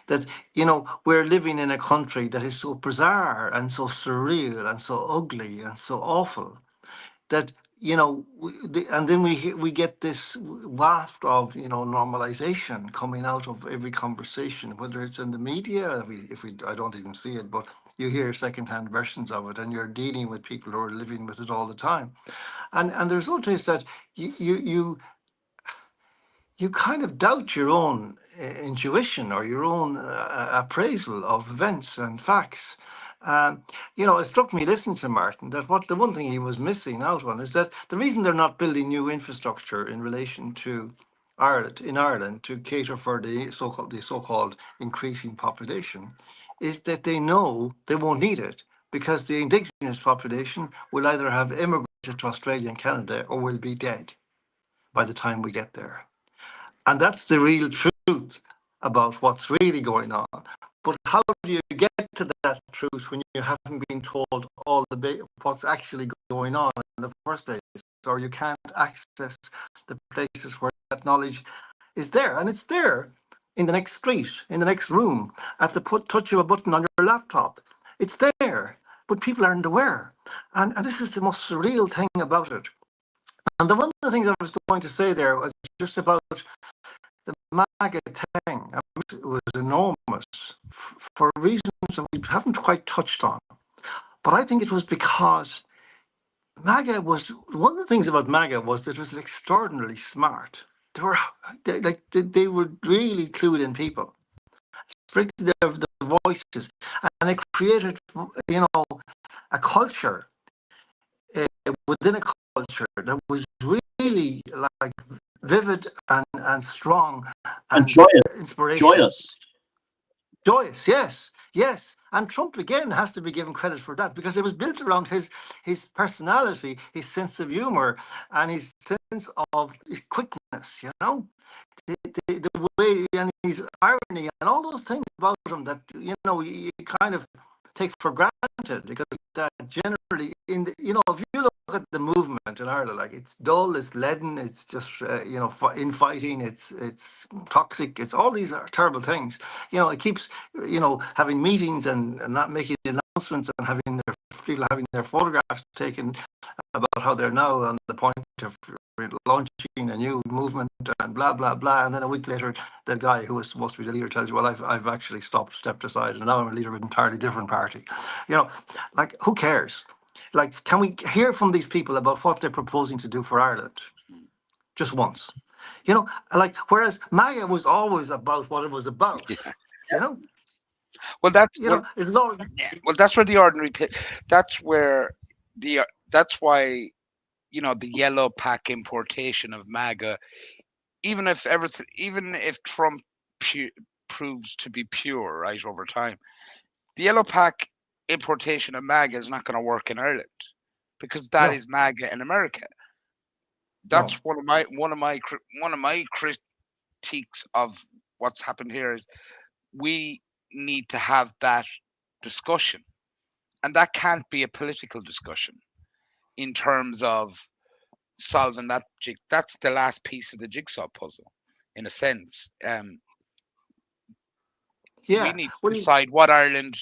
That we're living in a country that is so bizarre and so surreal and so ugly and so awful that and then we get this waft of normalization coming out of every conversation, whether it's in the media. If we I don't even see it, but you hear secondhand versions of it, and you're dealing with people who are living with it all the time, and the result is that you kind of doubt your own intuition or your own appraisal of events and facts. It struck me listening to Martin that the one thing he was missing out on is that the reason they're not building new infrastructure in relation to Ireland to cater for the so-called increasing population is that they know they won't need it because the indigenous population will either have immigrated to Australia and Canada or will be dead by the time we get there. And that's the real truth about what's really going on. But how do you get to that truth when you haven't been told what's actually going on in the first place? Or you can't access the places where that knowledge is there. And it's there in the next street, in the next room, at the touch of a button on your laptop. It's there, but people aren't aware. And this is the most surreal thing about it. And one of the things I was going to say there was just about the MAGA thing. I mean, it was enormous for reasons that we haven't quite touched on. But I think it was because MAGA was one of the things about MAGA was that it was extraordinarily smart. They were really clued in people, especially the voices, and it created a culture within a culture that was really like vivid and strong And and joyous, inspirational. joyous. Yes. And Trump again has to be given credit for that because it was built around his personality, his sense of humor, and his sense of his quickness. The way and his irony and all those things about him that you kind of take for granted because that generally if you look at the movement in Ireland, like it's dull, it's leaden, it's just infighting, it's toxic, it's all these are terrible things. It keeps having meetings and not making announcements and having people having their photographs taken about how they're now on the point of launching a new movement and blah blah blah, and then a week later the guy who was supposed to be the leader tells you, well, I've actually stepped aside and now I'm a leader of an entirely different party. Like, who cares? Like, can we hear from these people about what they're proposing to do for Ireland just once? Like, whereas MAGA was always about what it was about. Yeah. you know Well, that's it was all well, that's where the ordinary pit. That's where that's why the yellow pack importation of MAGA, even if Trump proves to be pure right over time, the yellow pack importation of MAGA is not going to work in Ireland because that no is MAGA in America. That's no one of my critiques of what's happened here is we need to have that discussion, and that can't be a political discussion in terms of solving that that's the last piece of the jigsaw puzzle in a sense. We yeah need to well decide what Ireland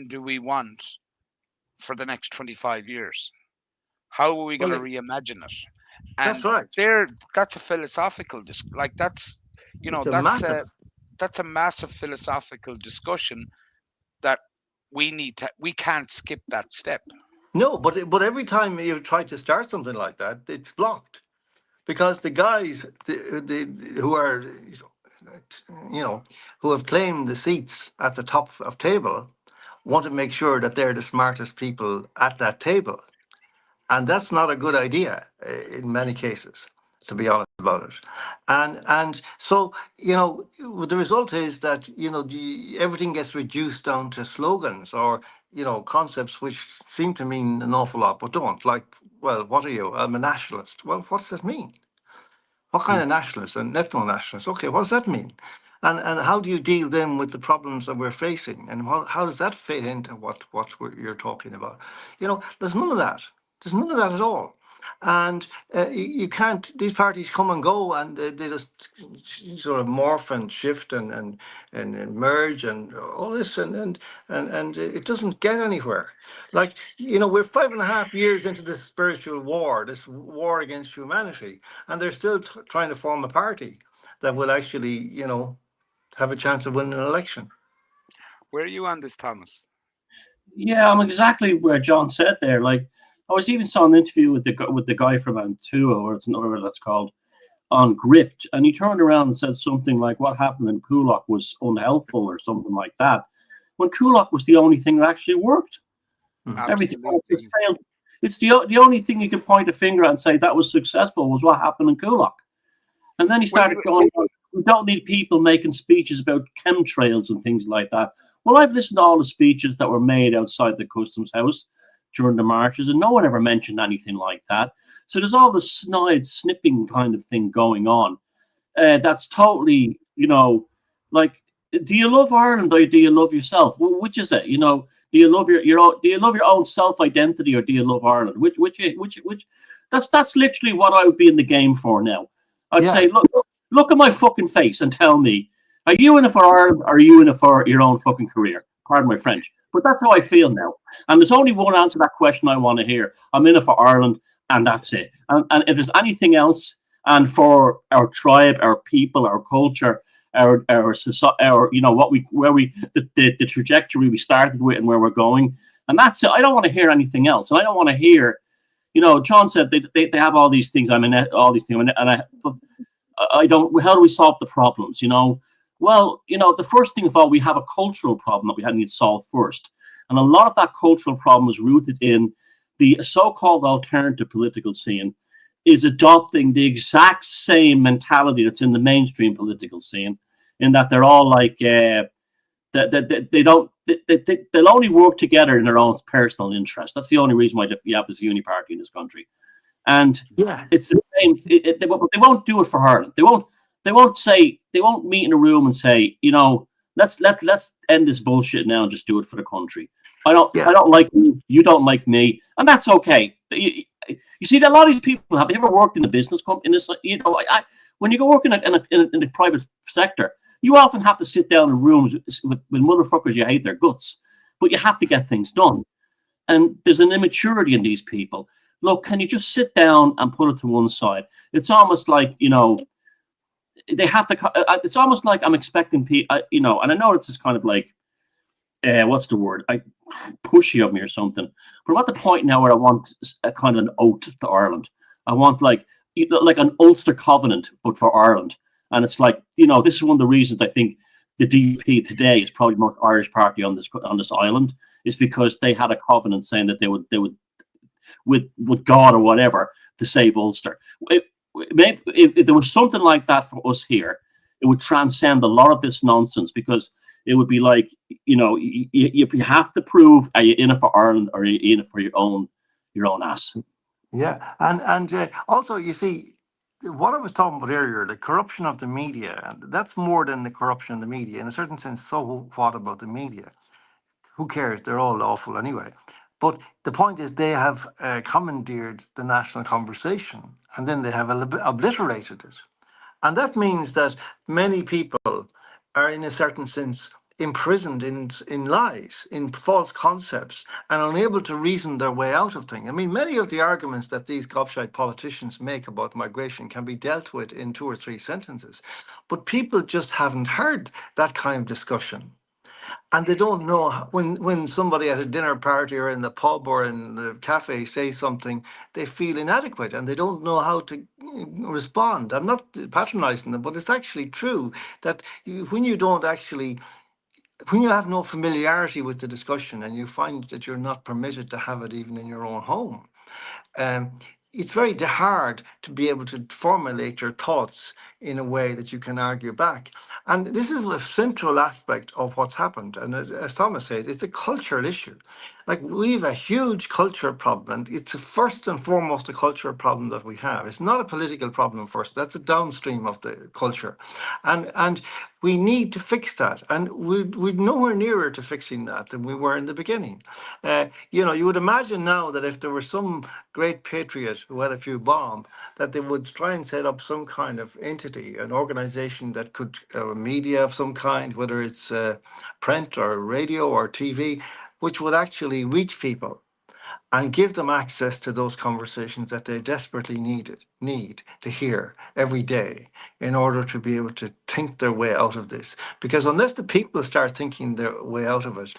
do we want for the next 25 years. How are we going well to it, reimagine it? that's And right. that's a philosophical like It's a massive. that's a massive philosophical discussion that we can't skip that step. No, but every time you try to start something like that, it's blocked because the guys who are you know who have claimed the seats at the top of table want to make sure that they're the smartest people at that table, and that's not a good idea in many cases, to be honest about it. And so the result is that everything gets reduced down to slogans or concepts which seem to mean an awful lot but don't. Like, well, what are you? I'm a nationalist. Well, what's that mean? What kind of nationalist? A ethno nationalist? Okay, what does that mean? And how do you deal then with the problems that we're facing? And how does that fit into what you're talking about? There's none of that. There's none of that at all. And you can't, these parties come and go, and they just sort of morph and shift and merge and all this, and it doesn't get anywhere. Like, we're 5.5 years into this spiritual war, this war against humanity, and they're still trying to form a party that will actually, have a chance of winning an election. Where are you on this, Thomas? Yeah, I'm exactly where John said there. Like, I was even saw an interview with the guy from Antua, or it's another that's called, on Gripped, and he turned around and said something like, "What happened in Kulak was unhelpful," or something like that. When Kulak was the only thing that actually worked, everything else just Absolutely. failed. It's the only thing you could point a finger at and say that was successful was what happened in Kulak. And then he Well, started going, "We don't need people making speeches about chemtrails and things like that." Well, I've listened to all the speeches that were made outside the Customs House during the marches, and no one ever mentioned anything like that. So there's all this snide snipping kind of thing going on. That's totally, like, do you love Ireland or do you love yourself? Which is it? Do you love do you love your own self identity or do you love Ireland? Which? That's literally what I would be in the game for now. I'd say, look at my fucking face and tell me, are you in it for Ireland or are you in it for your own fucking career? Pardon my French. But that's how I feel now. And there's only one answer to that question I want to hear. I'm in it for Ireland, and that's it. And if there's anything else, and for our tribe, our people, our culture, our society, the trajectory we started with and where we're going, and that's it. I don't want to hear anything else. And I don't want to hear, John said they have all these things. I'm in it, all these things, and I don't. How do we solve the problems? Well, the first thing of all, we have a cultural problem that we need to solve first. And a lot of that cultural problem is rooted in the so-called alternative political scene is adopting the exact same mentality that's in the mainstream political scene, in that they're all like, they'll only work together in their own personal interest. That's the only reason why you have this uni party in this country. And it's the same. They won't do it for Ireland. They won't meet in a room and say, let's end this bullshit now and just do it for the country. I don't like you, you don't like me, and that's okay. You see, a lot of these people, have they ever worked in a business company? When you go work in the private sector, you often have to sit down in rooms with motherfuckers you hate their guts, but you have to get things done. And there's an immaturity in these people. Look, can you just sit down and put it to one side? It's almost like, they have to. It's almost like I'm expecting people, and I know it's just kind of like, what's the word? Pushy of me or something. But I'm at the point now where I want a kind of an oath to Ireland. I want like an Ulster Covenant, but for Ireland. And it's like, this is one of the reasons I think the DP today is probably the most Irish party on this island, is because they had a covenant saying that they would with God or whatever to save Ulster. Maybe if there was something like that for us here, it would transcend a lot of this nonsense, because it would be like, you have to prove, are you in it for Ireland or are you in it for your own ass? Yeah, and also, you see, what I was talking about earlier, the corruption of the media, and that's more than the corruption of the media. In a certain sense, so what about the media? Who cares? They're all lawful anyway. But the point is, they have commandeered the national conversation, and then they have obliterated it. And that means that many people are, in a certain sense, imprisoned in lies, in false concepts, and unable to reason their way out of things. I mean, many of the arguments that these gobshite politicians make about migration can be dealt with in 2 or 3 sentences. But people just haven't heard that kind of discussion. And they don't know when somebody at a dinner party or in the pub or in the cafe says something, they feel inadequate and they don't know how to respond. I'm not patronizing them, but it's actually true that when you don't actually, when you have no familiarity with the discussion and you find that you're not permitted to have it even in your own home, um, it's very hard to be able to formulate your thoughts in a way that you can argue back. And this is a central aspect of what's happened. And as Thomas says, it's a cultural issue. Like, we have a huge cultural problem. And it's first and foremost a cultural problem that we have. It's not a political problem first. That's a downstream of the culture. And We need to fix that, and we're nowhere nearer to fixing that than we were in the beginning. You would imagine now that if there were some great patriot who had a few bomb, that they would try and set up some kind of entity, an organization that could, media of some kind, whether it's print or radio or TV, which would actually reach people and give them access to those conversations that they desperately need to hear every day in order to be able to think their way out of this. Because unless the people start thinking their way out of it,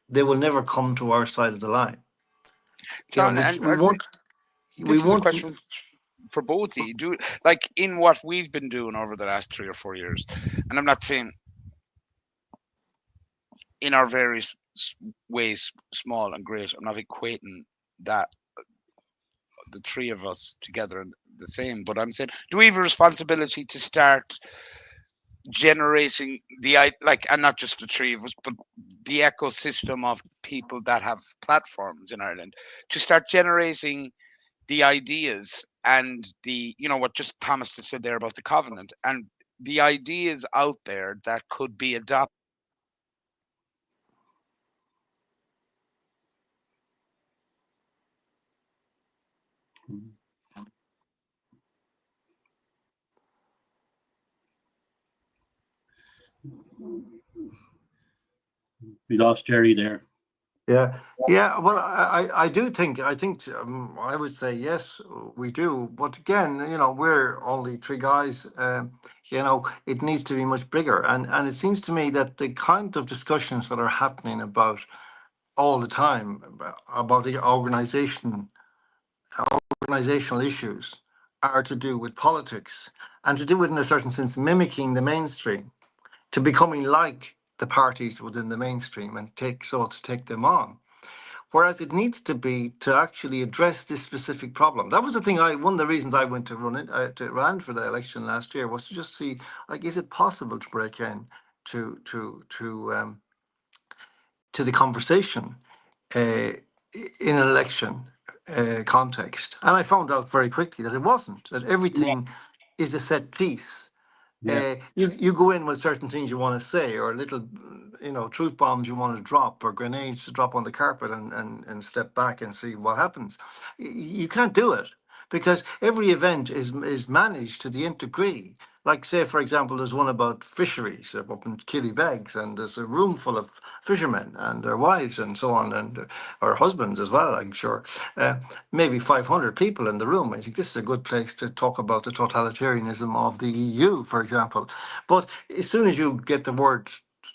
they will never come to our side of the line. John, We won't. We this is a won't. question for both of you. Do like in what we've been doing over the last 3 or 4 years, and I'm not saying in our various ways, small and great. I'm not equating that the three of us together and the same, but I'm saying, do we have a responsibility to start generating and not just the three of us, but the ecosystem of people that have platforms in Ireland to start generating the ideas and what just Thomas just said there about the covenant and the ideas out there that could be adopted. We lost Gerry there. Yeah. Well, I do think I would say yes, we do. But again, we're only three guys. It needs to be much bigger, and it seems to me that the kind of discussions that are happening about all the time about the organizational issues are to do with politics and to do with, in a certain sense, mimicking the mainstream, to becoming like the parties within the mainstream and to take them on. Whereas it needs to be to actually address this specific problem. That was the thing. One of the reasons I went to ran for the election last year was to just see, like, is it possible to break in to the conversation in an election context? And I found out very quickly that it wasn't. That everything is a set piece. You go in with certain things you want to say, or little, truth bombs you want to drop, or grenades to drop on the carpet and step back and see what happens. You can't do it because every event is managed to the nth degree. Like, say, for example, there's one about fisheries up in Killybegs, and there's a room full of fishermen and their wives and so on, and our husbands as well, I'm sure. Maybe 500 people in the room. I think this is a good place to talk about the totalitarianism of the EU, for example. But as soon as you get the word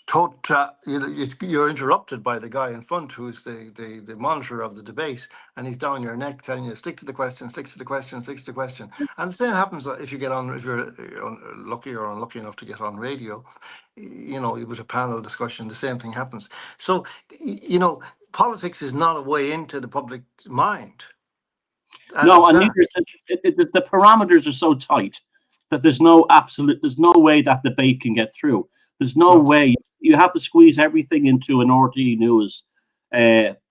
you're interrupted by the guy in front who's the monitor of the debate, and he's down your neck telling you, stick to the question, stick to the question, stick to the question. And the same happens if you're lucky or unlucky enough to get on radio, with a panel discussion, the same thing happens. So, politics is not a way into the public mind. No, and the parameters are so tight that there's no way that debate can get through. There's no way. You have to squeeze everything into an RTE News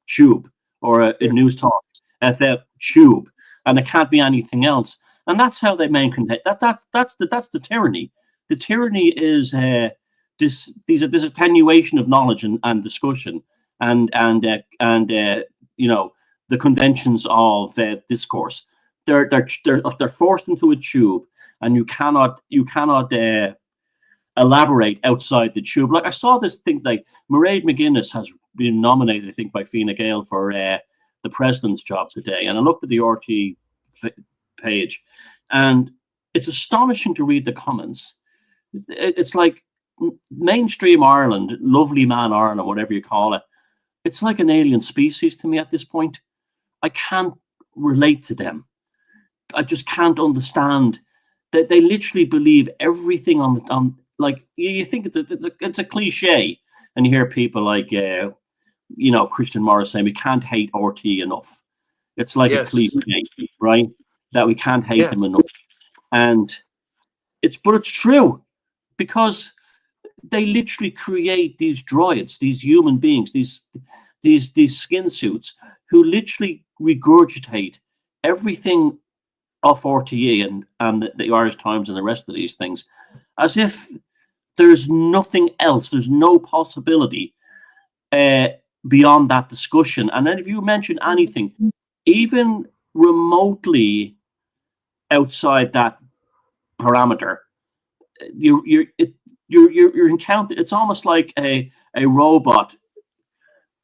tube or a News Talk FM tube, and it can't be anything else. And that's how they maintain that's the tyranny. The tyranny is this attenuation of knowledge and discussion and the conventions of discourse. They're forced into a tube, and you cannot elaborate outside the tube. Like, I saw this thing, like Mairead McGuinness has been nominated, I think, by Fine Gael for the president's job today. And I looked at the RT page, and it's astonishing to read the comments. It's like mainstream Ireland, lovely man Ireland, whatever you call it. It's like an alien species to me at this point. I can't relate to them. I just can't understand that they literally believe everything on like, you think it's a cliche, and you hear people like Christian Morris saying we can't hate RT enough. It's like a cliche, right? That we can't hate them enough, and it's true, because they literally create these droids, these human beings, these skin suits, who literally regurgitate everything off RTE and the Irish Times and the rest of these things, as if there's nothing else. There's no possibility beyond that discussion. And then if you mention anything, even remotely outside that parameter, you're encountered. It's almost like a robot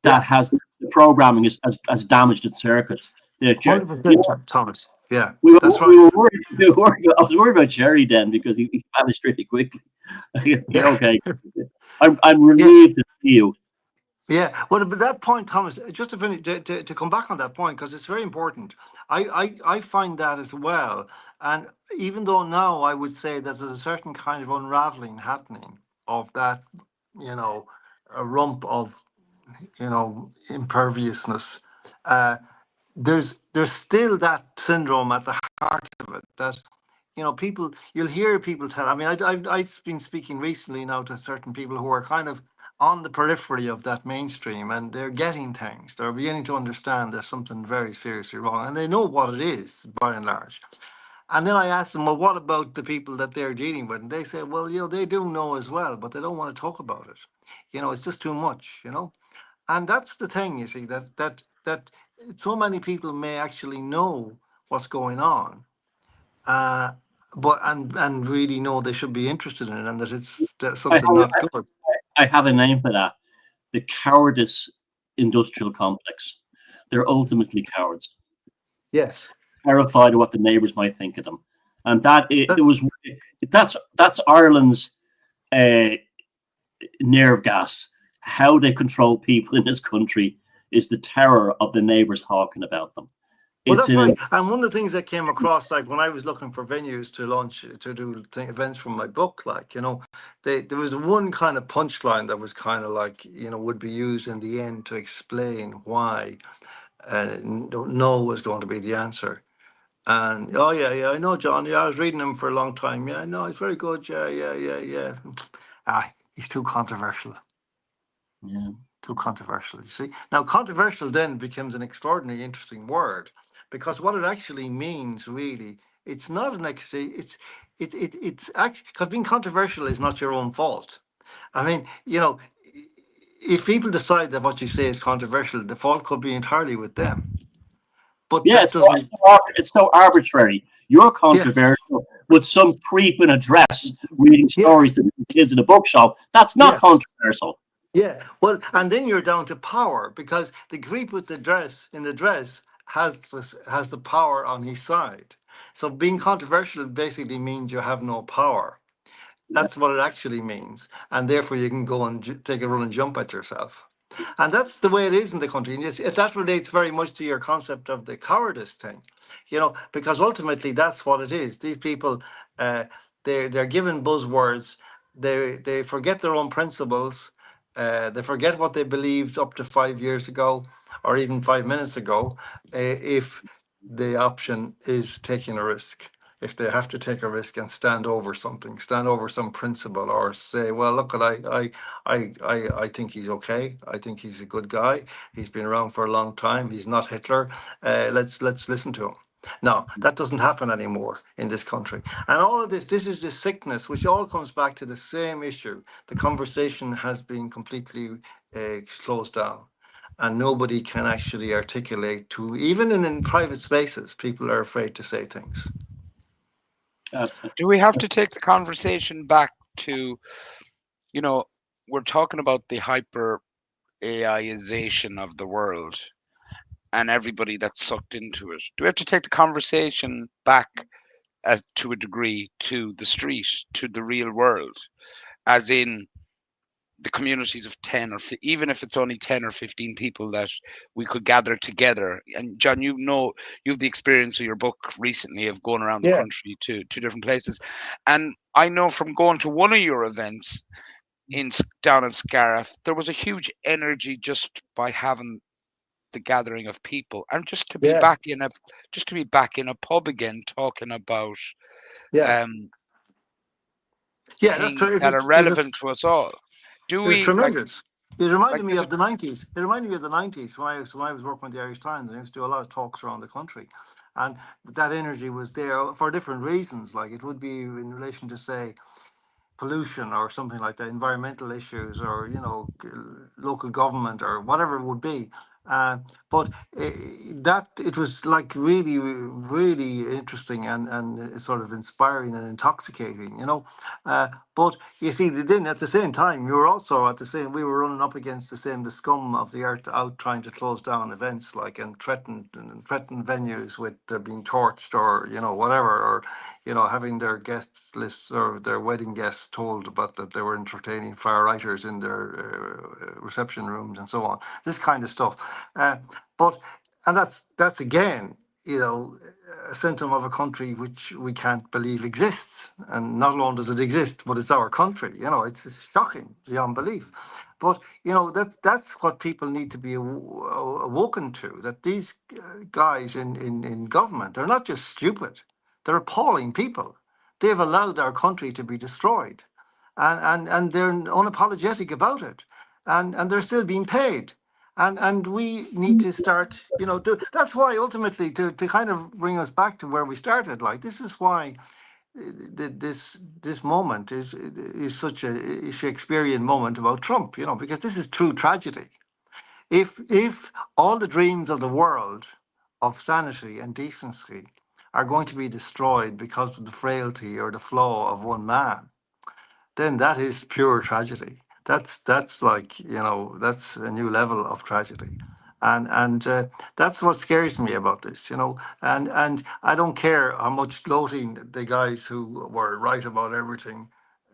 that has the programming has damaged its circuits. 100%, Thomas. Yeah, we that's we right. were worried, I was worried about Sheridan because he vanished really quickly. Yeah. Okay, I'm relieved to see you. Yeah, well, but that point, Thomas, just to finish, to come back on that point, because it's very important. I find that as well. And even though now I would say there's a certain kind of unraveling happening of that, a rump of, imperviousness, there's still that syndrome at the heart of it that people, you'll hear people tell. I mean, I've been speaking recently now to certain people who are kind of on the periphery of that mainstream, and they're getting things. They're beginning to understand there's something very seriously wrong, and they know what it is by and large. And then I ask them, well, what about the people that they're dealing with? And they say, well, they do know as well, but they don't want to talk about it. It's just too much. And that's the thing, you see, that so many people may actually know what's going on, uh, but and really know they should be interested in it, and that it's I something have, not good. I have a name for that. The cowardice industrial complex. They're ultimately cowards, Yes. terrified of what the neighbours might think of them, and That- that's Ireland's nerve gas. How they control people in this country is the terror of the neighbours talking about them. Well, It's that's in right. And one of the things that came across, like when I was looking for venues to launch, to do events for my book, there was one kind of punchline that was kind of like, would be used in the end to explain why no was going to be the answer. And oh yeah, I know John. Yeah, I was reading him for a long time. Yeah, I know he's very good. Yeah. He's too controversial. yeah. Too controversial. You see, now controversial then becomes an extraordinarily interesting word, because what it actually means, really, it's not an it's actually, because being controversial is not your own fault. I mean, if people decide that what you say is controversial, the fault could be entirely with them. But Yeah, that doesn't. it's so arbitrary. You're Yeah, controversial with some creep in a dress reading yeah, stories to the kids in a bookshop. That's not yeah. controversial. Yeah, well, and then you're down to power, because the creep with the dress in the dress has the power on his side. So being controversial basically means you have no power. Yeah. That's what it actually means, and therefore you can go and take a run and jump at yourself. And that's the way it is in the country. And that relates very much to your concept of the cowardice thing, because ultimately that's what it is. These people, uh, they're given buzzwords. They forget their own principles. They forget what they believed up to 5 years ago, or even 5 minutes ago, if the option is taking a risk. If they have to take a risk and stand over something, stand over some principle, or say, well, look, I think he's okay. I think he's a good guy. He's been around for a long time. He's not Hitler. Let's listen to him. No, that doesn't happen anymore in this country. And all of this is the sickness, which all comes back to the same issue. The conversation has been completely closed down, and nobody can actually articulate to, even in private spaces, people are afraid to say things. That's it. Do we have to take the conversation back to, you know, we're talking about the hyper AIization of the world and everybody that's sucked into it? Do we have to take the conversation back as to a degree to the street, to the real world, as in the communities of 10 or even if it's only 10 or 15 people that we could gather together? And John, you've the experience of your book recently of going around the Yeah. country to different places, and I know from going to one of your events down in Scariff, there was a huge energy just by having the gathering of people, and Yeah. just to be back in a pub again talking about Yeah. um Yeah, that's things true. that are relevant to us all. Do It was we tremendous. It like reminded me there's of the 90s. It reminded me of the 90s when I was working with the Irish Times. I used to do a lot of talks around the country. And that energy was there for different reasons. Like, it would be in relation to, say, pollution or something like that, environmental issues, or local government or whatever it would be. But that it was like really, really interesting and sort of inspiring and intoxicating. But you see, then at the same time, you were also at the same. We were running up against the scum of the earth out trying to close down events like and threaten venues with being torched or whatever, or having their guest lists or their wedding guests told about that they were entertaining far righters in their reception rooms and so on. This kind of stuff. But and that's again, a symptom of a country which we can't believe exists. And not alone does it exist, but it's our country. It's shocking beyond belief. But that's what people need to be awoken to. That these guys in government, they're not just stupid; they're appalling people. They've allowed our country to be destroyed, and they're unapologetic about it, and they're still being paid. And we need to start, that's why ultimately to kind of bring us back to where we started, like this is why this moment is such a Shakespearean moment about Trump, because this is true tragedy. If all the dreams of the world of sanity and decency are going to be destroyed because of the frailty or the flaw of one man, then that is pure tragedy. That's like that's a new level of tragedy, and that's what scares me about this. And I don't care how much gloating the guys who were right about everything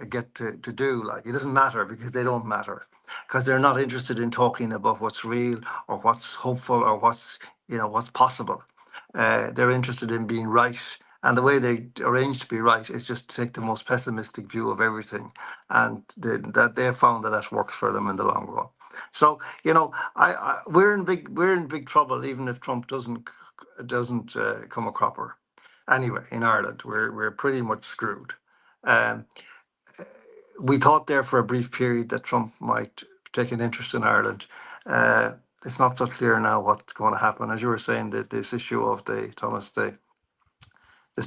get to do. Like it doesn't matter because they don't matter because they're not interested in talking about what's real or what's hopeful or what's possible. They're interested in being right. And the way they arrange to be right is just to take the most pessimistic view of everything, and that they have found that works for them in the long run. So we're in big trouble even if Trump doesn't come a cropper. Anyway, in Ireland, we're pretty much screwed. Um, we thought there for a brief period that Trump might take an interest in Ireland. Uh, it's not so clear now what's going to happen. As you were saying, that this issue of the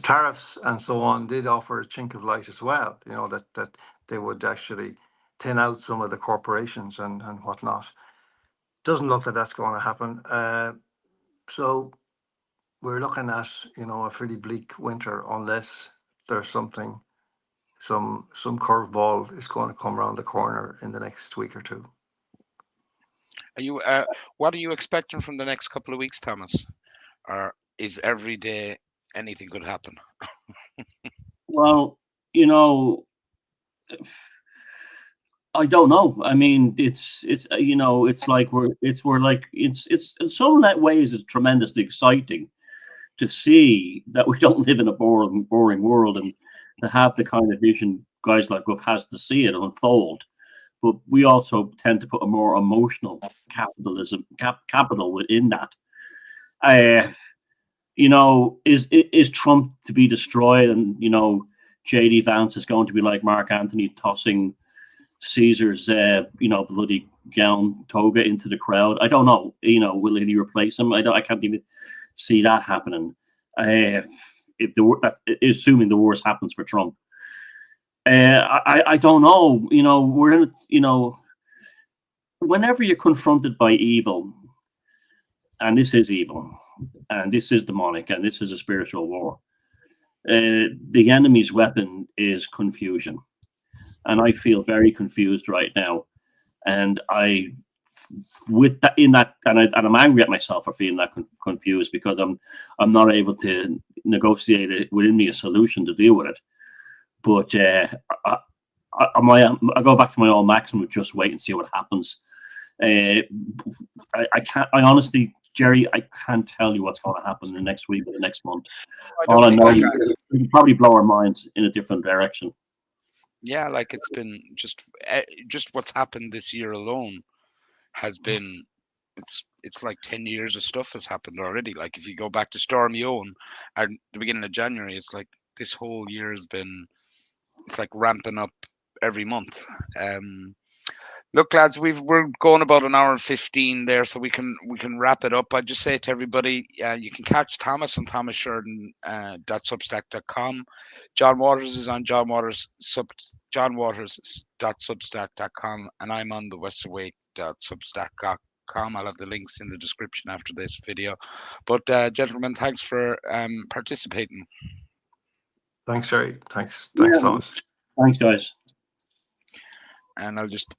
tariffs and so on did offer a chink of light as well. That they would actually thin out some of the corporations and whatnot. Doesn't look like that's going to happen. So we're looking at a pretty bleak winter unless there's some curveball is going to come around the corner in the next week or two. Are you? What are you expecting from the next couple of weeks, Thomas? Or is every day anything could happen? Well, you know, I don't know. I mean, it's like it's in some ways it's tremendously exciting to see that we don't live in a boring world, and to have the kind of vision guys like Guff has to see it unfold. But we also tend to put a more emotional capital within that. Uh, is Trump to be destroyed, and JD Vance is going to be like Mark Antony tossing Caesar's bloody gown toga into the crowd? I don't know. Will he replace him? I can't even see that happening. If assuming the worst happens for Trump, I don't know. We're in whenever you're confronted by evil, and this is evil, and this is demonic, and this is a spiritual war. The enemy's weapon is confusion, and I feel very confused right now. And I'm angry at myself for feeling that confused, because I'm not able to negotiate it within me a solution to deal with it. But I go back to my old maxim of just wait and see what happens. I can't. I honestly, Gerry, I can't tell you what's going to happen in the next week or the next month. All I know is it'll probably blow our minds in a different direction. Yeah, like it's been just what's happened this year alone has been it's like 10 years of stuff has happened already. Like if you go back to Stormy Owen at the beginning of January, it's like this whole year has been, it's like ramping up every month. Look, lads, we're going about an hour and 15 there, so we can wrap it up. I just say to everybody, you can catch Thomas on thomassheridan.substack.com. John Waters is on johnwaters.substack.com, and I'm on the westawake.substack.com. I'll have the links in the description after this video. But gentlemen, thanks for participating. Thanks, Gerry. Thanks, Yeah. Thomas. Thanks, guys. And I'll just